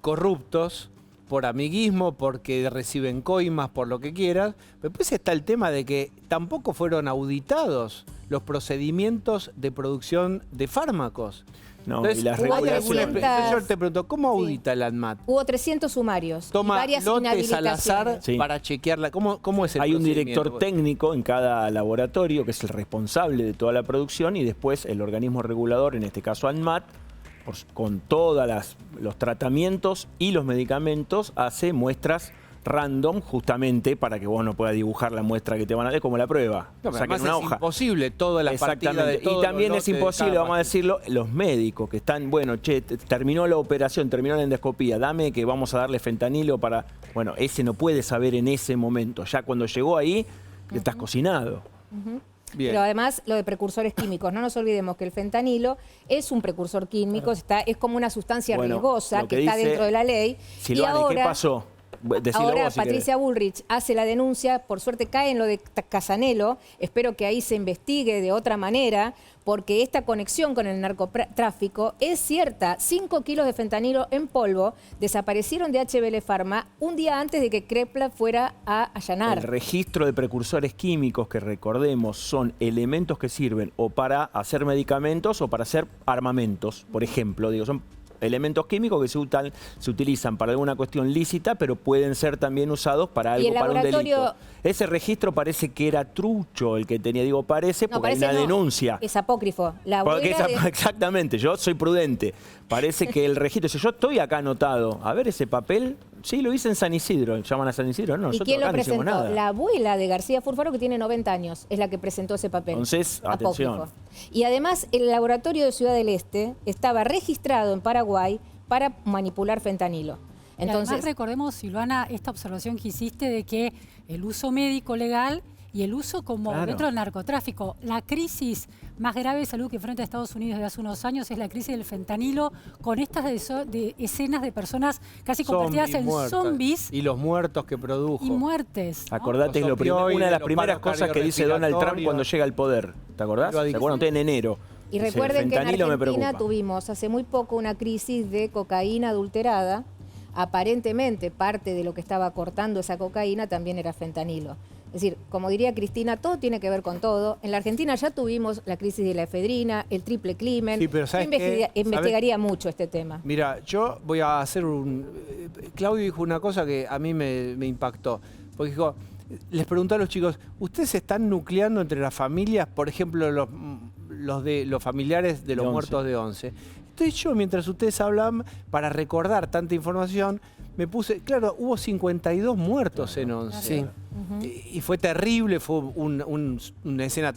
corruptos por amiguismo, porque reciben coimas, por lo que quieras. Pero después está el tema de que tampoco fueron auditados los procedimientos de producción de fármacos. No, Entonces, y las hubo regulaciones. 300. yo te pregunto, ¿cómo audita el ANMAT? Hubo 300 sumarios y Toma varias lotes al inhabilitaciones. azar Sí. para chequearla. ¿Cómo es el Hay un procedimiento? director técnico en cada laboratorio que es el responsable de toda la producción y después el organismo regulador, en este caso ANMAT, con todos los tratamientos y los medicamentos, hace muestras random justamente para que vos no puedas dibujar la muestra que te van a dar como la prueba. No, pero Saquen además una es hoja. imposible toda la partida de Exactamente. todos Y también los es lotes de imposible, cada vamos a decirlo, los médicos que están, bueno, che, terminó la operación, terminó la endoscopía, dame que vamos a darle fentanilo para... Bueno, ese no puede saber en ese momento. Ya cuando llegó ahí, estás cocinado. Bien. Pero además lo de precursores químicos, no nos olvidemos que el fentanilo es un precursor químico, es como una sustancia Bueno, riesgosa lo que que está dice dentro de la ley. Silvana, ¿y qué pasó? Decilo Ahora vos, si Patricia querés. Bullrich hace la denuncia, por suerte cae en lo de Casanelo, espero que ahí se investigue de otra manera, porque esta conexión con el narcotráfico es cierta. 5 kilos de fentanilo en polvo desaparecieron de HBL Pharma un día antes de que Krepla fuera a allanar. El registro de precursores químicos, que recordemos, son elementos que sirven o para hacer medicamentos o para hacer armamentos, por ejemplo. Digo, son elementos químicos que se utilizan para alguna cuestión lícita, pero pueden ser también usados para algo, el para un laboratorio- delito. Ese registro parece que era trucho el que tenía, digo, parece, No, porque hay parece una no, denuncia. Es apócrifo. La Porque abuela de- exactamente, yo soy prudente. Parece que el registro, si yo estoy acá anotado, a ver ese papel, sí, lo hice en San Isidro, llaman a San Isidro, no, ¿Y nosotros quién lo acá no hicimos presentó? nada. La abuela de García Furfaro, que tiene 90 años, es la que presentó ese papel. Entonces, atención. Apócrifo. Y además, el laboratorio de Ciudad del Este estaba registrado en Paraguay para manipular fentanilo. Y Entonces, además recordemos, Silvana, esta observación que hiciste de que el uso médico legal y el uso como Claro. dentro del narcotráfico, la crisis más grave de salud que enfrenta Estados Unidos desde hace unos años es la crisis del fentanilo, con estas de escenas de personas casi convertidas en muertas. zombies Y los muertos que produjo. y muertes. ¿no? Acordate, Los una de las opioides, primeras los paros cosas que dice Donald Trump cardiorrespiratorios. cuando llega al poder. ¿Te acordás? ¿Se Drogadicción. acuerdan ustedes en enero? y Dice, recuerden que en fentanilo me Argentina preocupa. tuvimos hace muy poco una crisis de cocaína adulterada. Aparentemente, parte de lo que estaba cortando esa cocaína también era fentanilo. Es decir, como diría Cristina, todo tiene que ver con todo. En la Argentina ya tuvimos la crisis de la efedrina, el triple crimen. Sí, pero ¿sabes Yo qué? investigaría mucho este tema. Mira, yo voy a hacer un... Claudio dijo una cosa que a mí me impactó. Porque dijo, les preguntó a los chicos, ¿ustedes se están nucleando entre las familias? Por ejemplo, los familiares de los De 11. muertos de 11. estoy yo, mientras ustedes hablan, para recordar tanta información, me puse, claro, hubo 52 muertos en 11. Sí. Y fue terrible, fue una escena,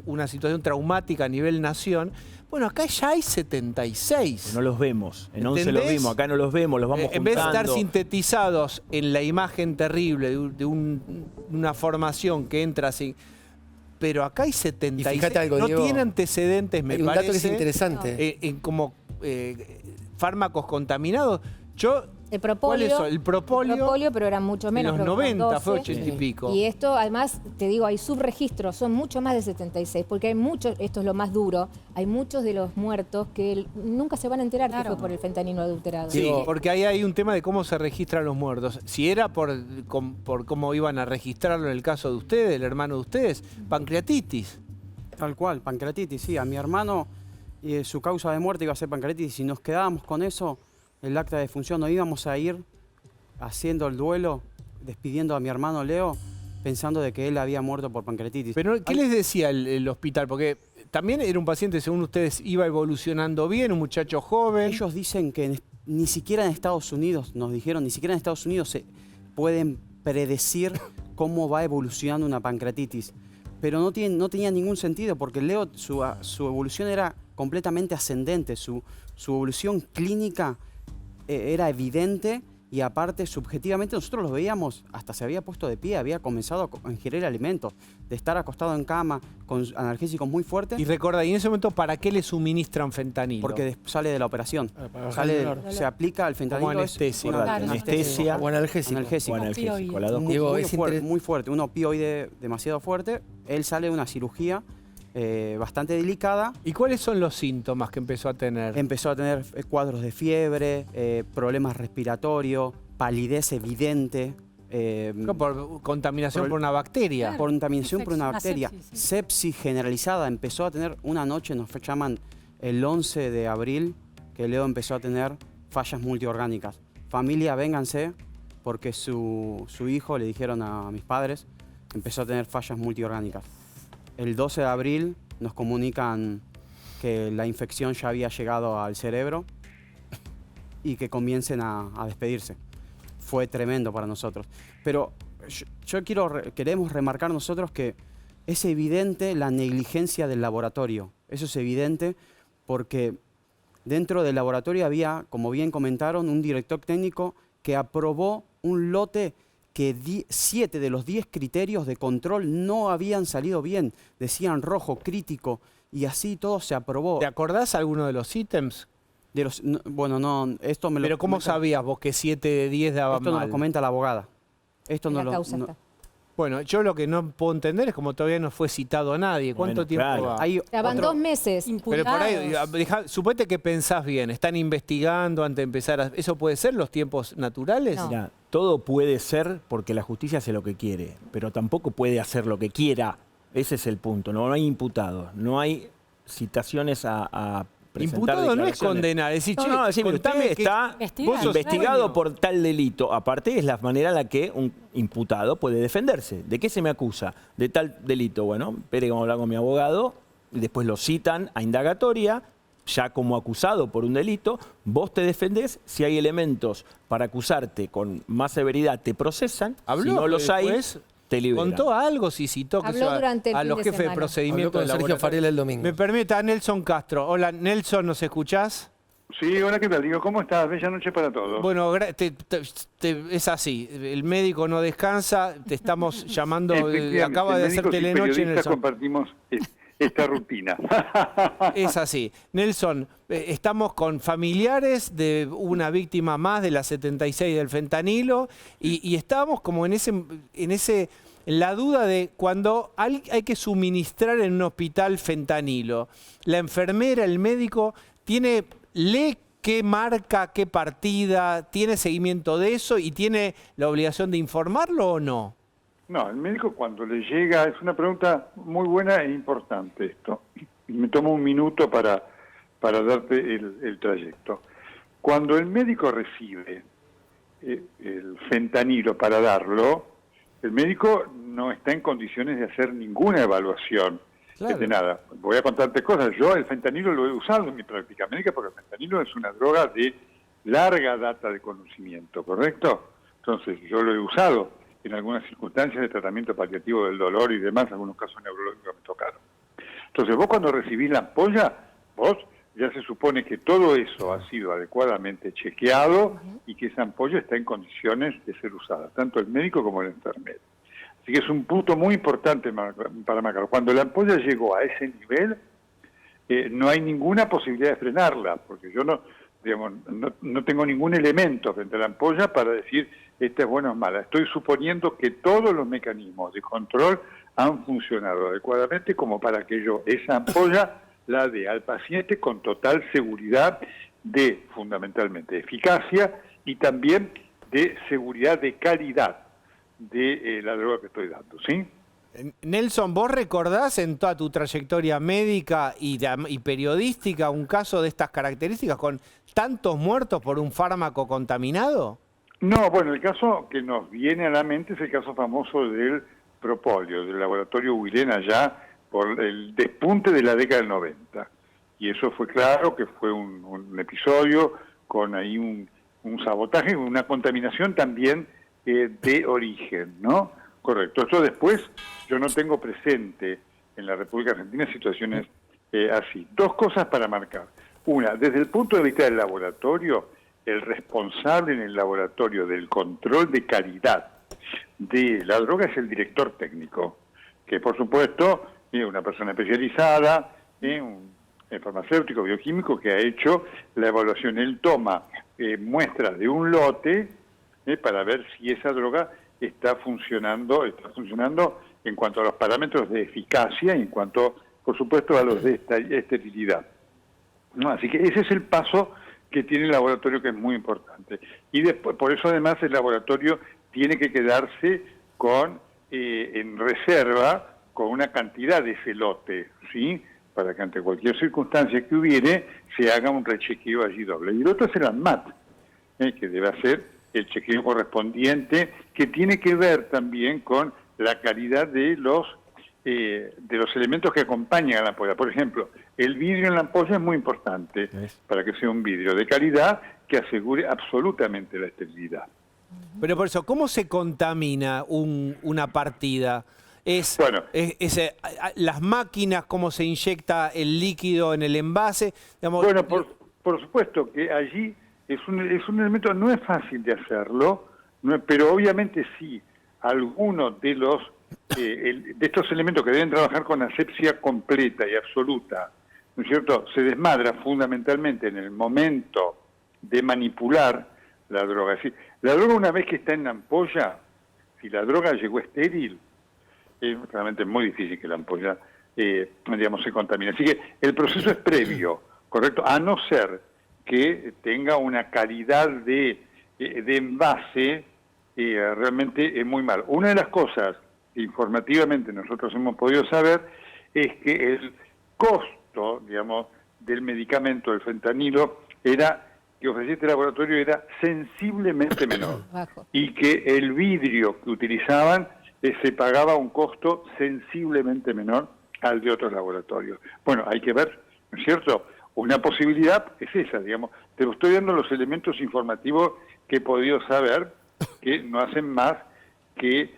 una situación traumática a nivel nación. Bueno, acá ya hay 76. No los vemos. En 11 ¿Entendés? los vimos, acá no los vemos, los vamos En vez de estar juntando. sintetizados en la imagen terrible de una formación que entra así. Pero acá hay 76. Y fíjate algo, no Diego, tiene antecedentes, me hay un parece. dato que es interesante. En como fármacos contaminados. El ¿Cuáles propóleo. son? El propóleo, pero eran mucho menos. en los creo que eran 90 fue 12. 80 y pico. Y esto, además, te digo, hay subregistros, son mucho más de 76, porque hay muchos, esto es lo más duro, hay muchos de los muertos que nunca se van a enterar que fue por el fentanilo adulterado. Sí, porque ahí hay un tema de cómo se registran los muertos. Si era por cómo iban a registrarlo en el caso de ustedes, el hermano de ustedes, pancreatitis. Tal cual, pancreatitis, sí. A mi hermano su causa de muerte iba a ser pancreatitis. Si nos quedábamos con eso, el acta de defunción, no íbamos a ir haciendo el duelo, despidiendo a mi hermano Leo, pensando de que él había muerto por pancreatitis. Pero, ¿qué les decía el hospital? Porque también era un paciente, según ustedes, iba evolucionando bien, un muchacho joven. Ellos dicen que ni siquiera en Estados Unidos, nos dijeron, ni siquiera en Estados Unidos se pueden predecir cómo va evolucionando una pancreatitis. Pero no tenía ningún sentido, porque Leo, su evolución era completamente ascendente, su evolución clínica era evidente y aparte, subjetivamente, nosotros los veíamos, hasta se había puesto de pie, había comenzado a ingerir alimentos, de estar acostado en cama con analgésicos muy fuertes. Y recuerda, y en ese momento, ¿para qué le suministran fentanilo? Porque sale de la operación. para bajar el dolor. Se aplica el fentanilo. Como anestesia. Anestesia O analgésico. analgésico, las dos Diego, Muy fuerte, un opioide demasiado fuerte. Él sale de una cirugía bastante delicada. ¿Y cuáles son los síntomas que empezó a tener? Empezó a tener cuadros de fiebre, problemas respiratorios, palidez evidente. Por contaminación por una bacteria. Por contaminación por una Una bacteria. sepsis, sí. Sepsis generalizada. Empezó a tener una noche, nos llaman el 11 de abril, que Leo empezó a tener fallas multiorgánicas. Familia, vénganse, porque su hijo, le dijeron a mis padres, empezó a tener fallas multiorgánicas. El 12 de abril nos comunican que la infección ya había llegado al cerebro y que comiencen a despedirse. Fue tremendo para nosotros. Pero queremos remarcar nosotros que es evidente la negligencia del laboratorio. Eso es evidente porque dentro del laboratorio había, como bien comentaron, un director técnico que aprobó un lote que 7 de los 10 criterios de control no habían salido bien. Decían rojo, crítico, y así todo se aprobó. ¿Te acordás alguno de los ítems? Bueno, no, esto me lo... Pero ¿cómo sabías vos que 7 de 10 daban Esto mal? nos lo comenta la abogada. Esto no La lo... causa no- está. Bueno, yo lo que no puedo entender es como todavía no fue citado a nadie. ¿Cuánto Bueno, tiempo claro. va? Hay Ya van otro- 2 meses. Pero por ahí, suponete que pensás bien, están investigando antes de empezar a... ¿Eso puede ser los tiempos naturales? No. Mirá, todo puede ser porque la justicia hace lo que quiere, pero tampoco puede hacer lo que quiera. Ese es el punto. No hay imputados, no hay citaciones a presentar Imputado no es declaraciones. condenar, es decir, No, che, no, decime, contame usted que- está Investigado, investigado claro. por tal delito. Aparte, es la manera en la que un imputado puede defenderse. ¿De qué se me acusa? De tal delito. Bueno, espere, vamos a hablar con mi abogado, y después lo citan a indagatoria, ya como acusado por un delito, vos te defendés, si hay elementos para acusarte con más severidad, te procesan, Habló si no los hay, después, te liberan. contó algo, si citó que Habló sea, durante el a fin los de jefes de semana. procedimiento Habló con del Sergio laboratorio. Farela el domingo. Me permita, Nelson Castro. Hola, Nelson, ¿nos escuchás? Sí, hola, ¿qué tal? Digo, ¿cómo estás? Bella noche para todos. Bueno, es así. El médico no descansa, te estamos llamando, Efectivamente, acaba de hacer médicos y telenoche, periodistas Nelson. compartimos esta rutina. Es así. Nelson, estamos con familiares de una víctima más de la 76 del fentanilo y estábamos como en la duda de cuando hay que suministrar en un hospital fentanilo. La enfermera, el médico, lee qué marca, qué partida, tiene seguimiento de eso y tiene la obligación de informarlo o no. No, el médico cuando le llega, es una pregunta muy buena e importante esto. Me tomo un minuto para darte el trayecto. Cuando el médico recibe el fentanilo para darlo, el médico no está en condiciones de hacer ninguna evaluación De nada. Voy a contarte cosas. Yo el fentanilo lo he usado en mi práctica médica porque el fentanilo es una droga de larga data de conocimiento, ¿correcto? Entonces, yo lo he usado en algunas circunstancias de tratamiento paliativo del dolor y demás, algunos casos neurológicos me tocaron. Entonces, vos cuando recibís la ampolla, vos ya se supone que todo eso ha sido adecuadamente chequeado y que esa ampolla está en condiciones de ser usada, tanto el médico como el enfermero. Así que es un punto muy importante para marcar. Cuando la ampolla llegó a ese nivel, no hay ninguna posibilidad de frenarla, porque yo no tengo ningún elemento frente a la ampolla para decir esta es buena o mala. Estoy suponiendo que todos los mecanismos de control han funcionado adecuadamente como para que yo esa ampolla la dé al paciente con total seguridad de, fundamentalmente, eficacia y también de seguridad de calidad de la droga que estoy dando, ¿sí? Nelson, ¿vos recordás en toda tu trayectoria médica y periodística un caso de estas características con tantos muertos por un fármaco contaminado? No, bueno, el caso que nos viene a la mente es el caso famoso del propóleo, del laboratorio Huilén allá por el despunte de la década del 90. Y eso fue claro que fue un episodio con ahí un sabotaje, una contaminación también de origen, ¿no? Correcto. Esto después yo no tengo presente en la República Argentina situaciones así. Dos cosas para marcar. Una, desde el punto de vista del laboratorio, el responsable en el laboratorio del control de calidad de la droga es el director técnico, que por supuesto es una persona especializada, un farmacéutico, bioquímico, que ha hecho la evaluación. Él toma muestras de un lote para ver si esa droga está funcionando en cuanto a los parámetros de eficacia y en cuanto, por supuesto, a los de esterilidad. ¿No? Así que ese es el paso que tiene el laboratorio, que es muy importante. Y después, por eso además el laboratorio tiene que quedarse en reserva con una cantidad de ese lote, ¿sí? Para que ante cualquier circunstancia que hubiere se haga un rechequeo allí doble. Y el otro es el ANMAT, que debe hacer el chequeo correspondiente, que tiene que ver también con la calidad de los elementos que acompañan a la ampolla. Por ejemplo, el vidrio en la ampolla es muy importante para que sea un vidrio de calidad que asegure absolutamente la esterilidad. Pero por eso, ¿cómo se contamina una partida? Las máquinas, cómo se inyecta el líquido en el envase. Digamos, bueno, por supuesto que allí es un elemento, no es fácil de hacerlo, pero obviamente sí, algunos de estos elementos que deben trabajar con asepsia completa y absoluta, ¿no es cierto?, se desmadra fundamentalmente en el momento de manipular la droga. Es decir, la droga, una vez que está en la ampolla, si la droga llegó estéril, es realmente muy difícil que la ampolla se contamine. Así que el proceso es previo, ¿correcto? A no ser que tenga una calidad de envase realmente muy mal. Una de las cosas que informativamente nosotros hemos podido saber es que el costo, del medicamento, del fentanilo, que ofrecía este laboratorio era sensiblemente menor. Y que el vidrio que utilizaban se pagaba un costo sensiblemente menor al de otros laboratorios. Bueno, hay que ver, ¿no es cierto? Una posibilidad es esa, Te estoy dando los elementos informativos que he podido saber, que no hacen más que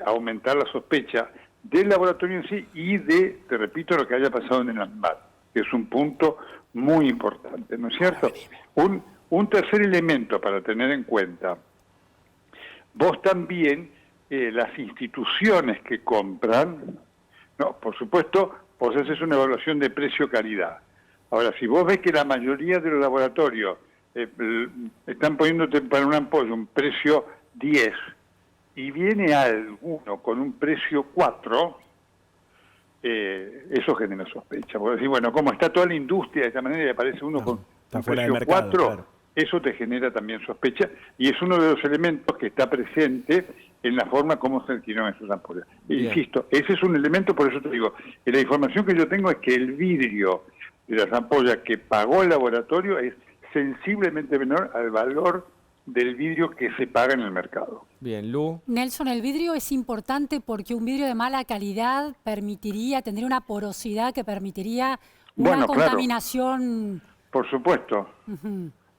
aumentar la sospecha del laboratorio en sí y te repito, lo que haya pasado en el ANMAT, que es un punto muy importante, ¿no es cierto? Un tercer elemento para tener en cuenta, vos también, las instituciones que compran, no, por supuesto, vos haces una evaluación de precio-calidad. Ahora, si vos ves que la mayoría de los laboratorios están poniéndote para una ampolla un precio 10 y viene alguno con un precio 4, eso genera sospecha. Porque decir, bueno, como está toda la industria de esta manera y aparece uno con un precio 4, claro, eso te genera también sospecha y es uno de los elementos que está presente en la forma como se adquirieron esas ampollas. Insisto, ese es un elemento, por eso te digo, la información que yo tengo es que el vidrio de las ampollas que pagó el laboratorio es sensiblemente menor al valor del vidrio que se paga en el mercado. Bien, Lu. Nelson, el vidrio es importante porque un vidrio de mala calidad tendría una porosidad que permitiría una Bueno, claro. contaminación. Por supuesto,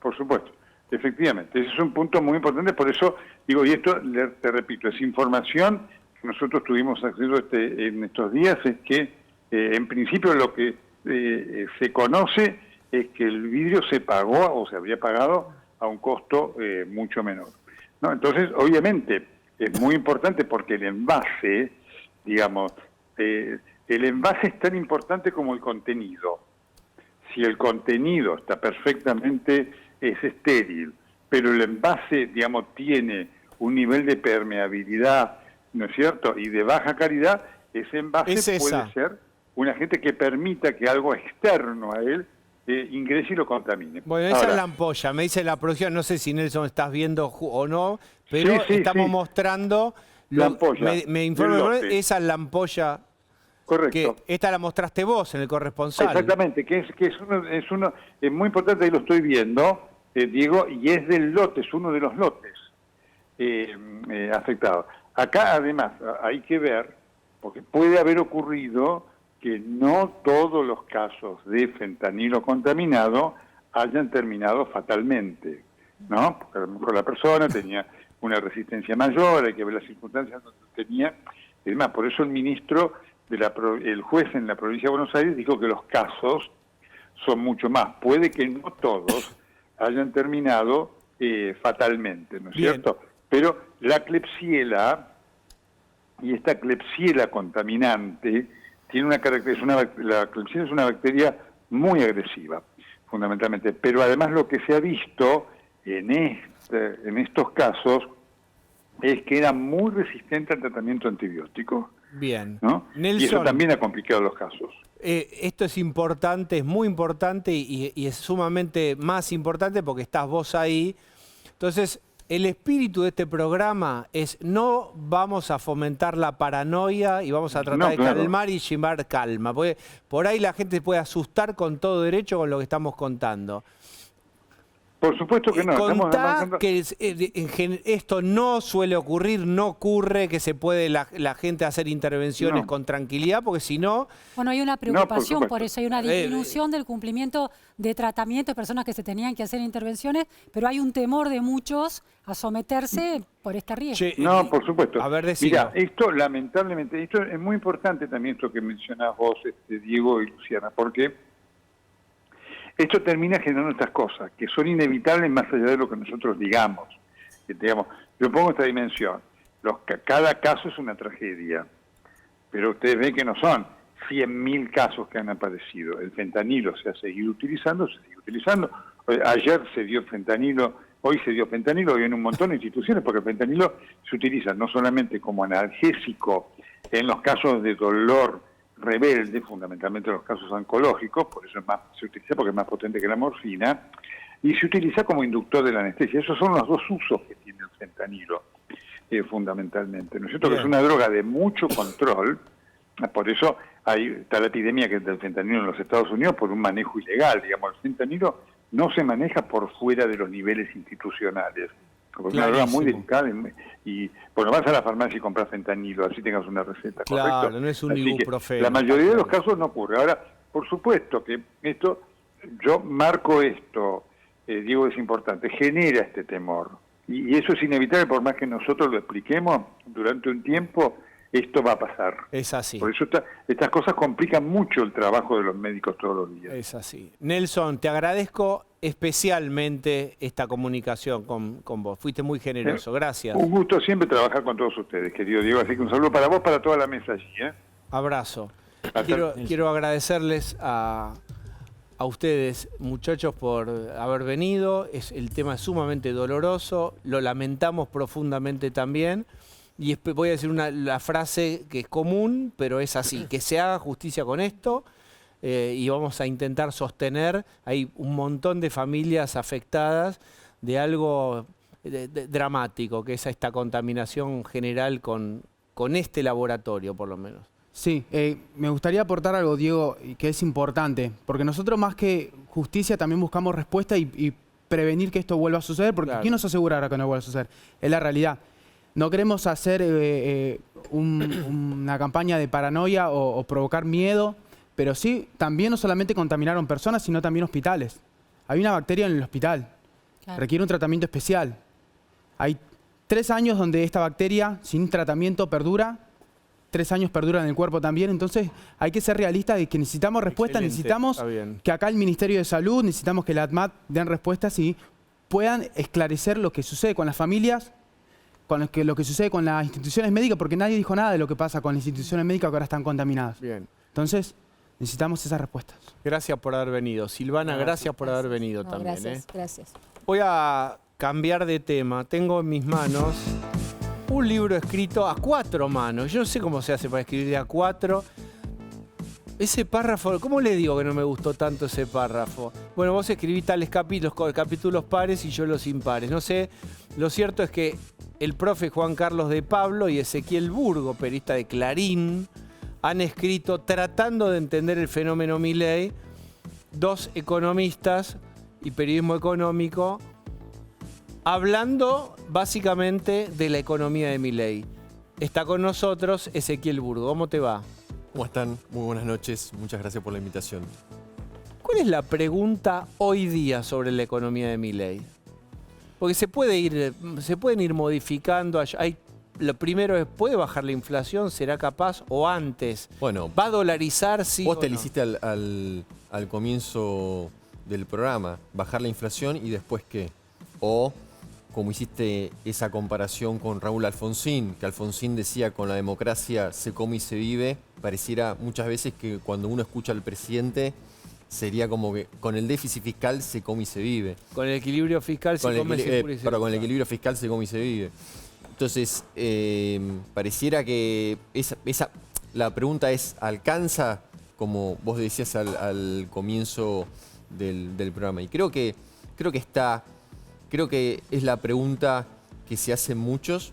por supuesto. Efectivamente, ese es un punto muy importante, por eso digo, y esto te repito, es información que nosotros tuvimos acceso en estos días, es que en principio lo que se conoce es que el vidrio se pagó o se habría pagado a un costo mucho menor, ¿no? Entonces, obviamente, es muy importante porque el envase, digamos, el envase es tan importante como el contenido. Si el contenido está perfectamente, es estéril, pero el envase, digamos, tiene un nivel de permeabilidad, ¿no es cierto?, y de baja calidad, ese envase puede ser un agente que permita que algo externo a él ingrese y lo contamine. Bueno, esa es la ampolla, me dice la producción, no sé si Nelson estás viendo o no, pero Sí, estamos mostrando... La ampolla, me informa, del lote. esa es la ampolla... Correcto. Que esta la mostraste vos en el corresponsal. Exactamente, que es muy importante, ahí lo estoy viendo, Diego, y es del lote, es uno de los lotes afectados. Acá además hay que ver, porque puede haber ocurrido que no todos los casos de fentanilo contaminado hayan terminado fatalmente, ¿no? Porque a lo mejor la persona tenía una resistencia mayor, hay que ver las circunstancias donde tenía, y demás. Por eso el ministro, el juez en la provincia de Buenos Aires dijo que los casos son mucho más. Puede que no todos hayan terminado fatalmente, ¿no es cierto? Pero la Klebsiella, y esta Klebsiella contaminante, tiene una característica, la Klebsiella es una bacteria muy agresiva, fundamentalmente. Pero además lo que se ha visto en estos casos es que era muy resistente al tratamiento antibiótico. Bien. ¿No? Nelson, y eso también ha complicado los casos. Esto es importante, es muy importante y es sumamente más importante porque estás vos ahí. Entonces, el espíritu de este programa es no vamos a fomentar la paranoia y vamos a tratar de calmar y llevar calma. Porque por ahí la gente se puede asustar con todo derecho con lo que estamos contando. Por supuesto que no. Contá que esto no suele ocurrir, no ocurre, que se puede la gente hacer intervenciones con tranquilidad, porque si no... Bueno, hay una preocupación por eso, hay una disminución del cumplimiento de tratamiento de personas que se tenían que hacer intervenciones, pero hay un temor de muchos a someterse por este riesgo. No, por supuesto. A ver, decilo. Mira, esto lamentablemente, esto es muy importante también esto que mencionás vos, Diego y Luciana, porque... esto termina generando estas cosas, que son inevitables más allá de lo que nosotros digamos. Yo pongo esta dimensión. Cada caso es una tragedia, pero ustedes ven que no son 100.000 casos que han aparecido. El fentanilo se ha seguido utilizando, se sigue utilizando. Ayer se dio fentanilo, hoy se dio fentanilo, hoy en un montón de instituciones, porque el fentanilo se utiliza no solamente como analgésico en los casos de dolor rebelde, fundamentalmente en los casos oncológicos, por eso se utiliza porque es más potente que la morfina, y se utiliza como inductor de la anestesia. Esos son los dos usos que tiene el fentanilo, fundamentalmente, ¿no es cierto? Que es una droga de mucho control, por eso está la epidemia del fentanilo en los Estados Unidos por un manejo ilegal, digamos. El fentanilo no se maneja por fuera de los niveles institucionales, porque es una droga muy delicada y bueno, vas a la farmacia y compras fentanilo, así tengas una receta, claro, ¿correcto? No es un ibuprofeno. La mayoría de los casos no ocurre. Ahora, por supuesto que yo marco esto, Diego, es importante, genera este temor. Y eso es inevitable, por más que nosotros lo expliquemos durante un tiempo, esto va a pasar. Es así. Por eso estas cosas complican mucho el trabajo de los médicos todos los días. Es así. Nelson, te agradezco especialmente esta comunicación con vos. Fuiste muy generoso. Gracias. Un gusto siempre trabajar con todos ustedes, querido Diego. Así que un saludo para vos, para toda la mesa allí. Abrazo. Quiero agradecerles a ustedes, muchachos, por haber venido. El tema es sumamente doloroso. Lo lamentamos profundamente también. Y voy a decir la frase que es común, pero es así, que se haga justicia con esto y vamos a intentar sostener. Hay un montón de familias afectadas de algo dramático, que es esta contaminación general con este laboratorio, por lo menos. Sí, me gustaría aportar algo, Diego, que es importante, porque nosotros más que justicia también buscamos respuesta y prevenir que esto vuelva a suceder, porque ¿quién nos asegura ahora que no vuelva a suceder? Es la realidad. No queremos hacer una campaña de paranoia o provocar miedo, pero sí, también no solamente contaminaron personas, sino también hospitales. Hay una bacteria en el hospital, requiere un tratamiento especial. Hay 3 años donde esta bacteria sin tratamiento perdura, 3 años perdura en el cuerpo también, entonces hay que ser realistas de que necesitamos respuestas, necesitamos que acá el Ministerio de Salud, necesitamos que la ADMAT den respuestas y puedan esclarecer lo que sucede con las familias, con lo que sucede con las instituciones médicas, porque nadie dijo nada de lo que pasa con las instituciones médicas que ahora están contaminadas. Bien. Entonces, necesitamos esas respuestas. Gracias por haber venido. Silvana, gracias por haber venido también. Gracias. Voy a cambiar de tema. Tengo en mis manos un libro escrito a 4 manos. Yo no sé cómo se hace para escribir de a 4. Ese párrafo, ¿cómo le digo que no me gustó tanto ese párrafo? Bueno, vos escribís tales capítulos pares y yo los impares. No sé, lo cierto es que el profe Juan Carlos de Pablo y Ezequiel Burgo, periodista de Clarín, han escrito, tratando de entender el fenómeno Milei, 2 economistas y periodismo económico, hablando básicamente de la economía de Milei. Está con nosotros Ezequiel Burgo. ¿Cómo te va? ¿Cómo están? Muy buenas noches. Muchas gracias por la invitación. ¿Cuál es la pregunta hoy día sobre la economía de Milei? Porque se pueden ir modificando. Lo primero es, ¿puede bajar la inflación? ¿Será capaz? ¿O antes? Bueno, ¿va a dolarizar? Sí. Vos te no? lo hiciste al comienzo del programa, bajar la inflación y después qué. O como hiciste esa comparación con Raúl Alfonsín, que Alfonsín decía con la democracia se come y se vive, pareciera muchas veces que cuando uno escucha al presidente sería como que con el déficit fiscal se come y se vive. Con el equilibrio fiscal se come y se vive. Con el equilibrio fiscal se come y se vive. Entonces, pareciera que la pregunta es, ¿alcanza? Como vos decías al comienzo del programa. Y creo que es la pregunta que se hacen muchos,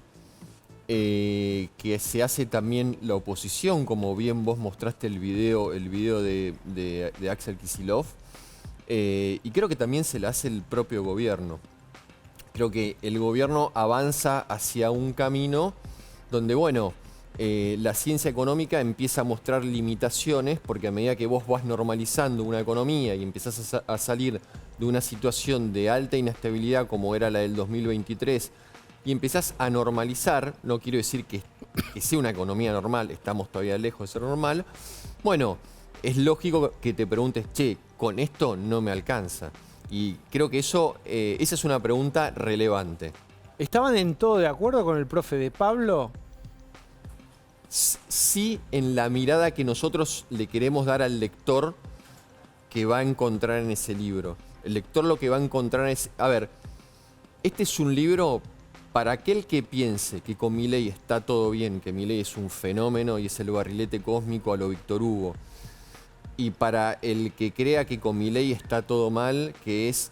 que se hace también la oposición, como bien vos mostraste el video de Axel Kicillof, y creo que también se la hace el propio gobierno. Creo que el gobierno avanza hacia un camino donde, bueno, la ciencia económica empieza a mostrar limitaciones, porque a medida que vos vas normalizando una economía y empezás a salir de una situación de alta inestabilidad como era la del 2023 y empezás a normalizar, no quiero decir que sea una economía normal, estamos todavía lejos de ser normal, bueno, es lógico que te preguntes, che, con esto no me alcanza. Y creo que esa es una pregunta relevante. ¿Estaban en todo de acuerdo con el profe de Pablo? Sí, en la mirada que nosotros le queremos dar al lector que va a encontrar en ese libro. El lector lo que va a encontrar es... A ver, este es un libro para aquel que piense que con Milei está todo bien, que Milei es un fenómeno y es el barrilete cósmico a lo Víctor Hugo. Y para el que crea que con Milei está todo mal, que es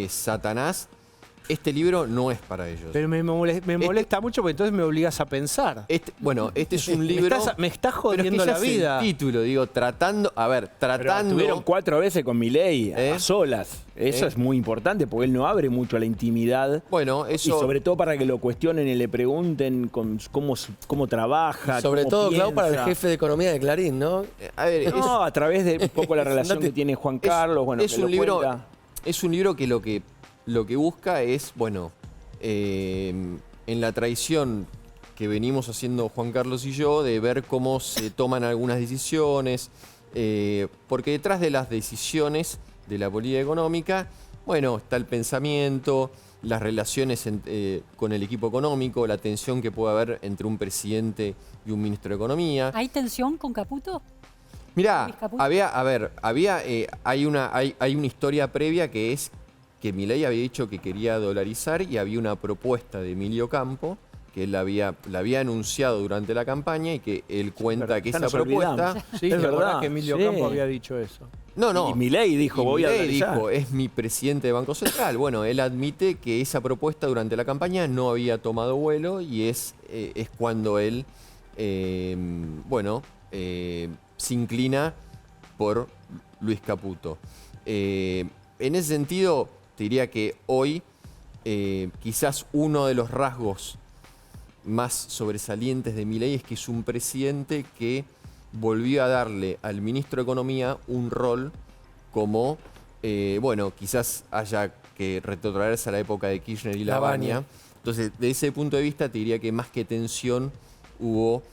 Satanás, este libro no es para ellos. Pero me molesta mucho porque entonces me obligas a pensar. Este es un libro... Me estás jodiendo la vida. El título, digo, tratando... Pero estuvieron 4 veces con Milei a solas. Eso es muy importante porque él no abre mucho a la intimidad. Bueno, eso... Y sobre todo para que lo cuestionen y le pregunten cómo trabaja, sobre cómo todo, piensa. Clau, para el jefe de economía de Clarín, ¿no? A través de un poco la relación que tiene Juan Carlos. Bueno, es un libro que lo que busca es, bueno, en la tradición que venimos haciendo Juan Carlos y yo, de ver cómo se toman algunas decisiones, porque detrás de las decisiones de la política económica, bueno, está el pensamiento, las relaciones con el equipo económico, la tensión que puede haber entre un presidente y un ministro de Economía. ¿Hay tensión con Caputo? Mirá, hay una historia previa que es que Milei había dicho que quería dolarizar y había una propuesta de Emilio Campo que él la había anunciado durante la campaña y que él cuenta que esa propuesta... Sí, es verdad que Emilio Campo había dicho eso. No. Y Milei dijo, voy a dolarizar. Dijo, es mi presidente de Banco Central. Bueno, él admite que esa propuesta durante la campaña no había tomado vuelo y es cuando él, se inclina por Luis Caputo. En ese sentido, Te diría que hoy quizás uno de los rasgos más sobresalientes de Milei es que es un presidente que volvió a darle al ministro de Economía un rol como, bueno, quizás haya que retrotraerse a la época de Kirchner y Lavagna. Entonces, de ese punto de vista, te diría que más que tensión hubo,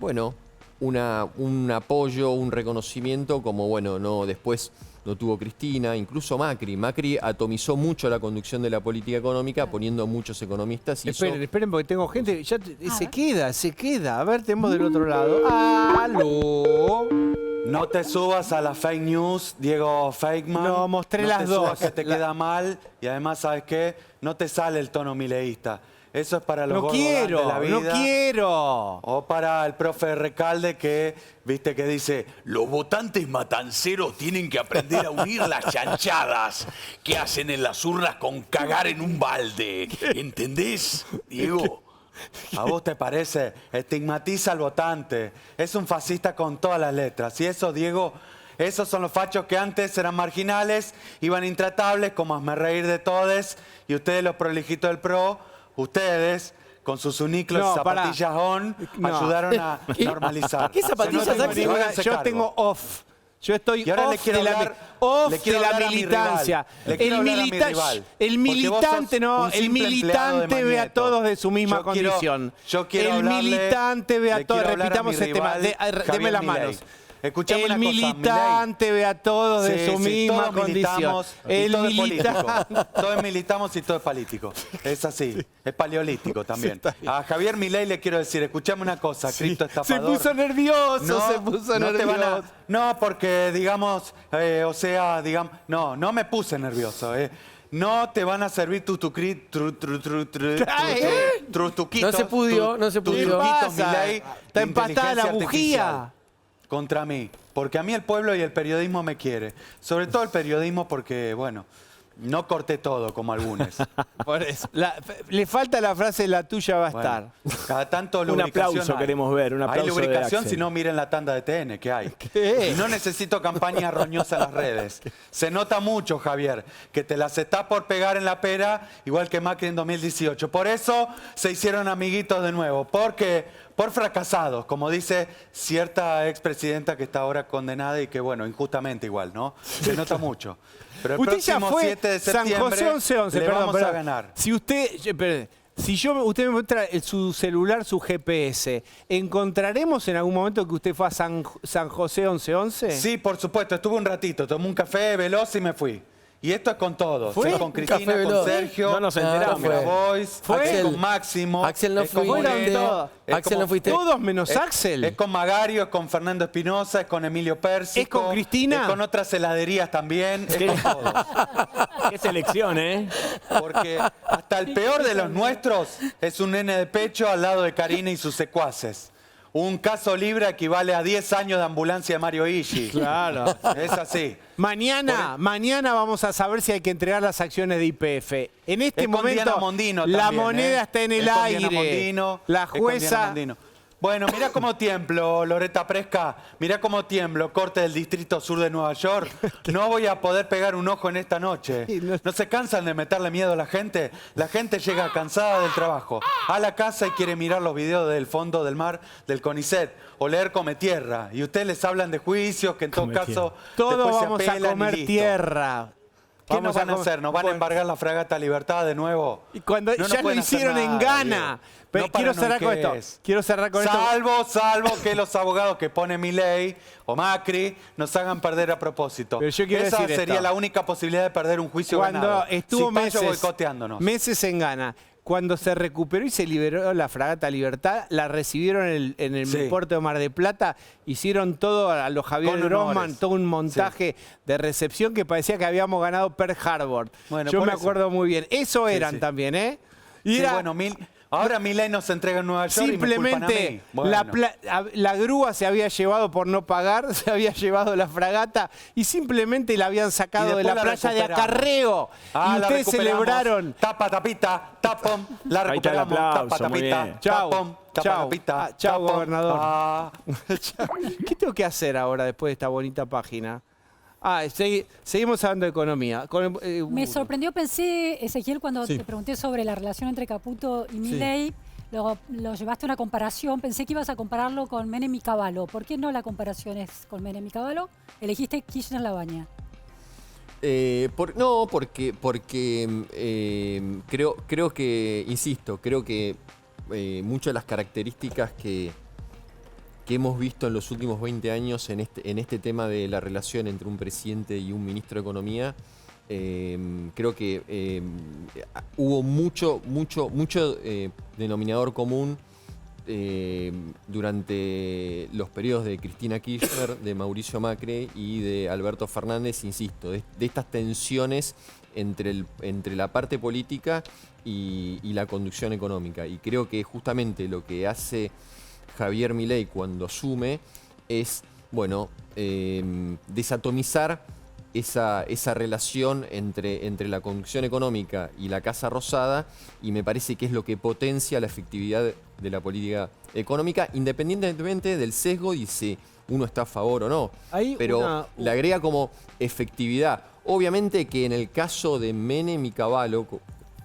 bueno, un apoyo, un reconocimiento, como, bueno, no, después no tuvo Cristina, incluso Macri. Macri atomizó mucho la conducción de la política económica, poniendo muchos economistas. Y Esperen, porque tengo gente, ya se queda. A ver, tenemos del otro lado. ¡Aló! No te subas a la fake news, Diego Feikman. No, mostré las No te dos. subas que te queda mal y además, ¿sabes qué? No te sale el tono mileísta. Eso es para los gordos de la vida. No quiero. O para el profe Recalde que, viste, que dice, los votantes matanceros tienen que aprender a unir las chanchadas que hacen en las urnas con cagar en un balde. ¿Entendés, Diego? ¿A vos te parece? Estigmatiza al votante. Es un fascista con todas las letras. Y eso, Diego, esos son los fachos que antes eran marginales, iban intratables, como hazme reír de todes. Y ustedes, los prolijitos del PRO, ustedes, con sus uniclos y zapatillas on, ayudaron a normalizar. ¿Qué zapatillas, Axel? Yo tengo off. Yo estoy Y ahora off de la militancia. El militante no, el militante ve a todos de su misma condición. El militante ve a todos, repitamos el tema, deme las manos. Escuchame el una cosa, militante ve a todos de su misma condición. El militante. Todos militamos y todo es político. Es así. Es paleolítico también. A Javier Milei le quiero decir, escuchame una cosa, Cristo estafador. Se puso nervioso, No, porque digamos, no me puse nervioso. No te van a servir tus truquitos. No se pudo. Milei, está empatada la bujía. Contra mí, porque a mí el pueblo y el periodismo me quiere. Sobre todo el periodismo porque, bueno, no corté todo como algunos. Por eso. Le falta la frase, la tuya va a estar. Cada tanto Un lubricación aplauso hay. queremos ver, un aplauso Hay lubricación, de Axel. si no miren la tanda de TN que hay. ¿Qué? Y no necesito campaña roñosa en las redes. Se nota mucho, Javier, que te las está por pegar en la pera, igual que Macri en 2018. Por eso se hicieron amiguitos de nuevo, porque por fracasados, como dice cierta expresidenta que está ahora condenada y que, bueno, injustamente igual, ¿no? Se nota mucho. Pero el Usted ya próximo fue 7 de San septiembre José 11, le vamos a ganar. Si usted, usted me muestra su celular, su GPS, ¿encontraremos en algún momento que usted fue a San José 1111? Sí, por supuesto. Estuve un ratito, tomé un café veloz y me fui. Y esto es con todos. ¿Fue? Con Cristina, con Sergio, No nos enteramos. con Grabois, con Máximo. Axel no es con fui. Moreno, es Axel como- no fuiste. Todos menos Axel. Es con Magario, es con Fernando Espinosa, es con Emilio Pérsico. ¿Es con Cristina? Es con otras heladerías también. Es con todos. Qué selección, ¿eh? Porque hasta el peor de los nuestros es un nene de pecho al lado de Karina y sus secuaces. Un caso libre equivale a 10 años de ambulancia de Mario Ishi. Claro. Es así. Mañana vamos a saber si hay que entregar las acciones de YPF. En este Es con momento, Diana Mondino la también, moneda está en el Es con Diana aire. Mondino, La es con Diana jueza. Mondino. Bueno, mirá cómo tiemblo, Loreta Presca. Mirá cómo tiemblo, corte del Distrito Sur de Nueva York. No voy a poder pegar un ojo en esta noche. ¿No se cansan de meterle miedo a la gente? La gente llega cansada del trabajo a la casa y quiere mirar los videos del fondo del mar del CONICET o leer Come Tierra. Y ustedes les hablan de juicios que en todo caso Todos después se vamos a apelan y comer listo. tierra. ¿Qué Vamos nos van a comer- hacer? ¿Nos van a embargar la fragata Libertad de nuevo? Y cuando No nos ya lo pueden hacer hicieron en nada, Ghana. Diego. Pero No quiero cerrar con esto. paranoiques. Quiero cerrar con esto. Salvo que los abogados que pone Milei o Macri nos hagan perder a propósito. Pero yo quiero Esa decir sería esto. la única posibilidad de perder un juicio Cuando ganado. estuvo Cipayo meses boicoteándonos. en Ghana, cuando se recuperó y se liberó la fragata Libertad, la recibieron en el Sí. puerto de Mar del Plata, hicieron todo a los Javier Con Grossman, honores. todo un montaje de recepción que parecía que habíamos ganado Pearl Harbor. Bueno, Yo por me eso. acuerdo muy bien. Eso Sí, eran sí. también, ¿eh? Y Sí, era bueno, ahora Milei nos entrega en Nueva York y me culpan a simplemente mí. Bueno. la grúa se había llevado por no pagar, se había llevado la fragata y simplemente la habían Y sacado de después la playa de recuperamos. Acarreo. Ah, Y la ustedes recuperamos. celebraron. Tapa, tapita, tapom, la Ahí está el recuperamos. aplauso, Tapa, muy tapita, bien. Chau, tapom, tapa, chau. tapita, Chau, tapom. gobernador. Ah. ¿Qué tengo que hacer ahora después de esta bonita página? Seguimos hablando de economía. Me sorprendió, pensé, Ezequiel, cuando te pregunté sobre la relación entre Caputo y Milei, lo llevaste a una comparación, pensé que ibas a compararlo con Menem y Cavallo. ¿Por qué no la comparación es con Menem y Cavallo? Elegiste Kirchner-Labaña. No, porque creo que, insisto, creo que muchas de las características que hemos visto en los últimos 20 años en este tema de la relación entre un presidente y un ministro de Economía, creo que hubo mucho denominador común durante los periodos de Cristina Kirchner, de Mauricio Macri y de Alberto Fernández, insisto, de estas tensiones entre la parte política y la conducción económica. Y creo que justamente lo que hace Javier Milei cuando asume es, desatomizar esa relación entre la conducción económica y la Casa Rosada, y me parece que es lo que potencia la efectividad de la política económica, independientemente del sesgo y si uno está a favor o no. Pero le agrega como efectividad. Obviamente que en el caso de Menem y Cavallo,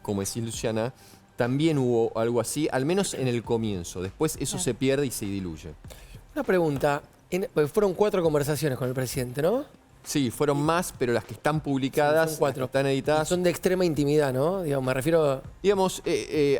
como decía Luciana, también hubo algo así, al menos en el comienzo. Después eso se pierde y se diluye. Una pregunta. Fueron 4 conversaciones con el presidente, ¿no? Sí, fueron más, pero las que están publicadas, son 4. Las que están editadas. Y son de extrema intimidad, ¿no? Digamos, me refiero... Digamos, es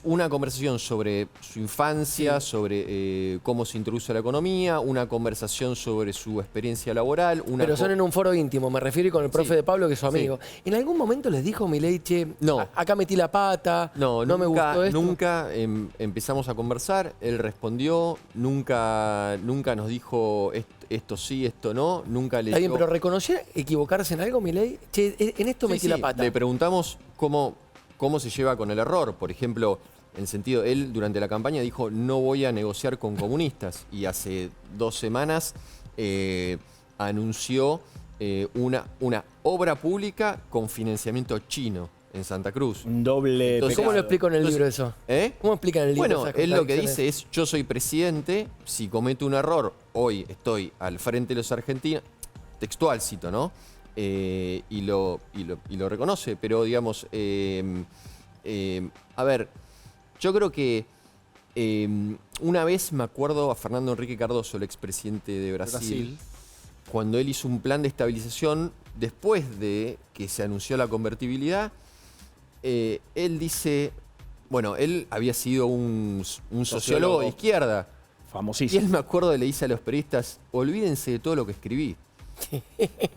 una conversación sobre su infancia, sobre cómo se introduce la economía, una conversación sobre su experiencia laboral. Pero son en un foro íntimo, me refiero, y con el profe de Pablo, que es su amigo. ¿En algún momento les dijo Milei, no, acá metí la pata, no me gustó esto? Nunca empezamos a conversar, él respondió, nunca nos dijo esto sí, esto no, nunca le... Está bien, pero ¿reconoció equivocarse en algo, Milei? En esto metí la pata. Le preguntamos cómo se lleva con el error. Por ejemplo, en sentido, él durante la campaña dijo no voy a negociar con comunistas. Y hace 2 semanas anunció una obra pública con financiamiento chino en Santa Cruz. Un doble. Entonces, ¿cómo lo explico en el libro eso? ¿Cómo explica en el libro? Bueno, él lo que dice es, yo soy presidente, si cometo un error, hoy estoy al frente de los argentinos, textual cito, ¿no? Y lo reconoce, pero digamos, a ver, yo creo que una vez me acuerdo a Fernando Henrique Cardoso, el expresidente de Brasil, cuando él hizo un plan de estabilización después de que se anunció la convertibilidad. Él dice, él había sido un sociólogo de izquierda. Famosísimo. Y él, me acuerdo, le dice a los periodistas, olvídense de todo lo que escribí.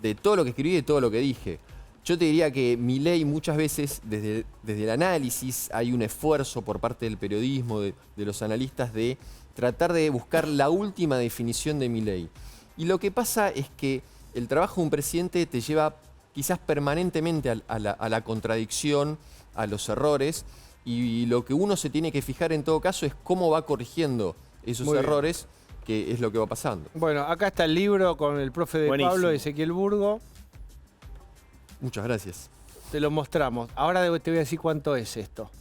De todo lo que escribí, de todo lo que dije. Yo te diría que Milei muchas veces, desde el análisis, hay un esfuerzo por parte del periodismo, de los analistas, de tratar de buscar la última definición de Milei. Y lo que pasa es que el trabajo de un presidente te lleva quizás permanentemente a la contradicción, a los errores, y lo que uno se tiene que fijar en todo caso es cómo va corrigiendo esos errores, que es lo que va pasando. Bueno, acá está el libro con el profe de Pablo, Ezequiel Burgo. Muchas gracias. Te lo mostramos. Ahora te voy a decir cuánto es esto.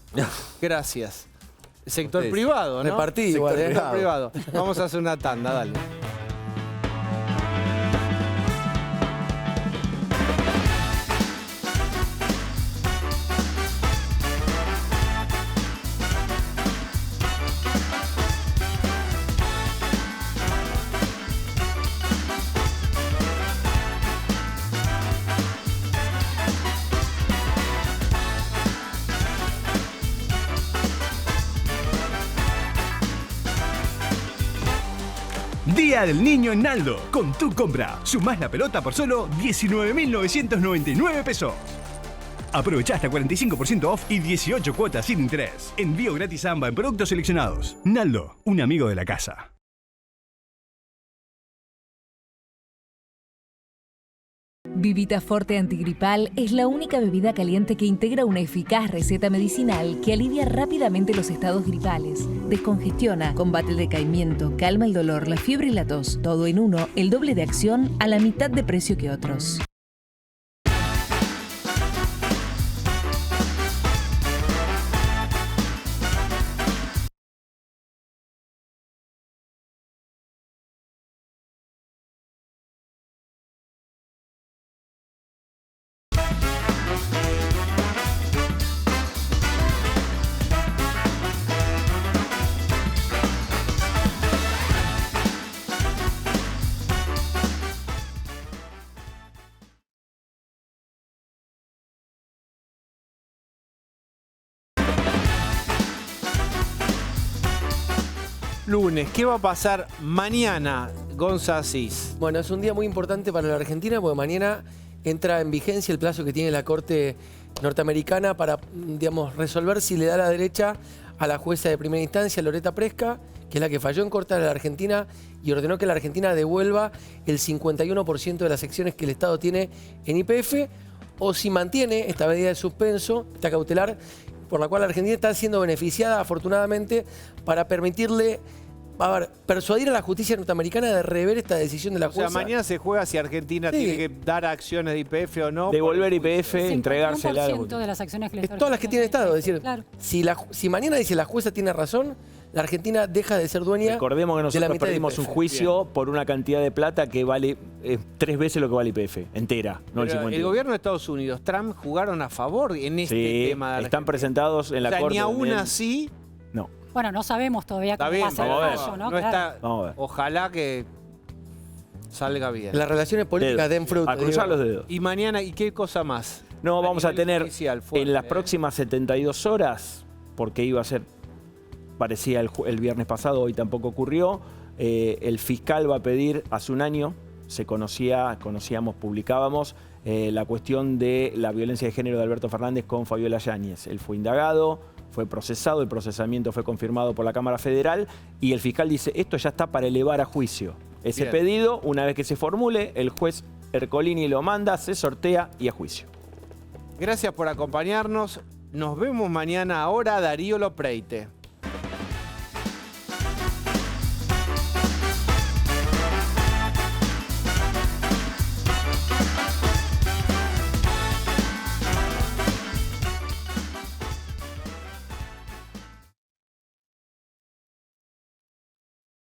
Gracias. Sector privado, ¿no? Repartido, Sector privado. Vamos a hacer una tanda, dale. Día del Niño en Naldo. Con tu compra, sumás la pelota por solo 19.999 pesos. Aprovecha hasta 45% off y 18 cuotas sin interés. Envío gratis AMBA en productos seleccionados. Naldo, un amigo de la casa. Vivita Forte Antigripal es la única bebida caliente que integra una eficaz receta medicinal que alivia rápidamente los estados gripales, descongestiona, combate el decaimiento, calma el dolor, la fiebre y la tos. Todo en uno, el doble de acción a la mitad de precio que otros. lunes. ¿Qué va a pasar mañana, Gonza Asís? Bueno, es un día muy importante para la Argentina porque mañana entra en vigencia el plazo que tiene la Corte norteamericana para, digamos, resolver si le da la derecha a la jueza de primera instancia, Loretta Preska, que es la que falló en corte a la Argentina y ordenó que la Argentina devuelva el 51% de las secciones que el Estado tiene en YPF, o si mantiene esta medida de suspenso, esta cautelar, por la cual la Argentina está siendo beneficiada, afortunadamente, para permitirle, persuadir a la justicia norteamericana de rever esta decisión de la jueza. O sea, mañana se juega si Argentina tiene que dar acciones de YPF o no. Devolver YPF, entregársela. 51% de las acciones que le Todas las que tiene el Estado. Es decir, claro. si mañana dice la jueza tiene razón, la Argentina deja de ser dueña. Recordemos que de la nosotros mitad de perdimos un YPF. juicio por una cantidad de plata que vale 3 veces lo que vale YPF, entera, no el Pero 50. el gobierno de Estados Unidos, Trump, jugaron a favor en este tema de están presentados en la o sea, corte. ni aún también. así. No. Bueno, no sabemos todavía Está cómo bien, va a ser el vamos a ver. fallo, ¿no? No Claro. está, ojalá que salga bien. Las relaciones políticas den fruto. A cruzar los dedos. Y mañana, ¿y qué cosa más? No, vamos a tener fuerte, en las próximas 72 horas, porque iba a ser, parecía el viernes pasado, hoy tampoco ocurrió, el fiscal va a pedir, hace un año, conocíamos, publicábamos, la cuestión de la violencia de género de Alberto Fernández con Fabiola Yáñez. Él fue indagado, fue procesado, el procesamiento fue confirmado por la Cámara Federal y el fiscal dice, esto ya está para elevar a juicio. Ese Bien. pedido, una vez que se formule, el juez Ercolini lo manda, se sortea y a juicio. Gracias por acompañarnos. Nos vemos mañana. Ahora Darío Lopreite.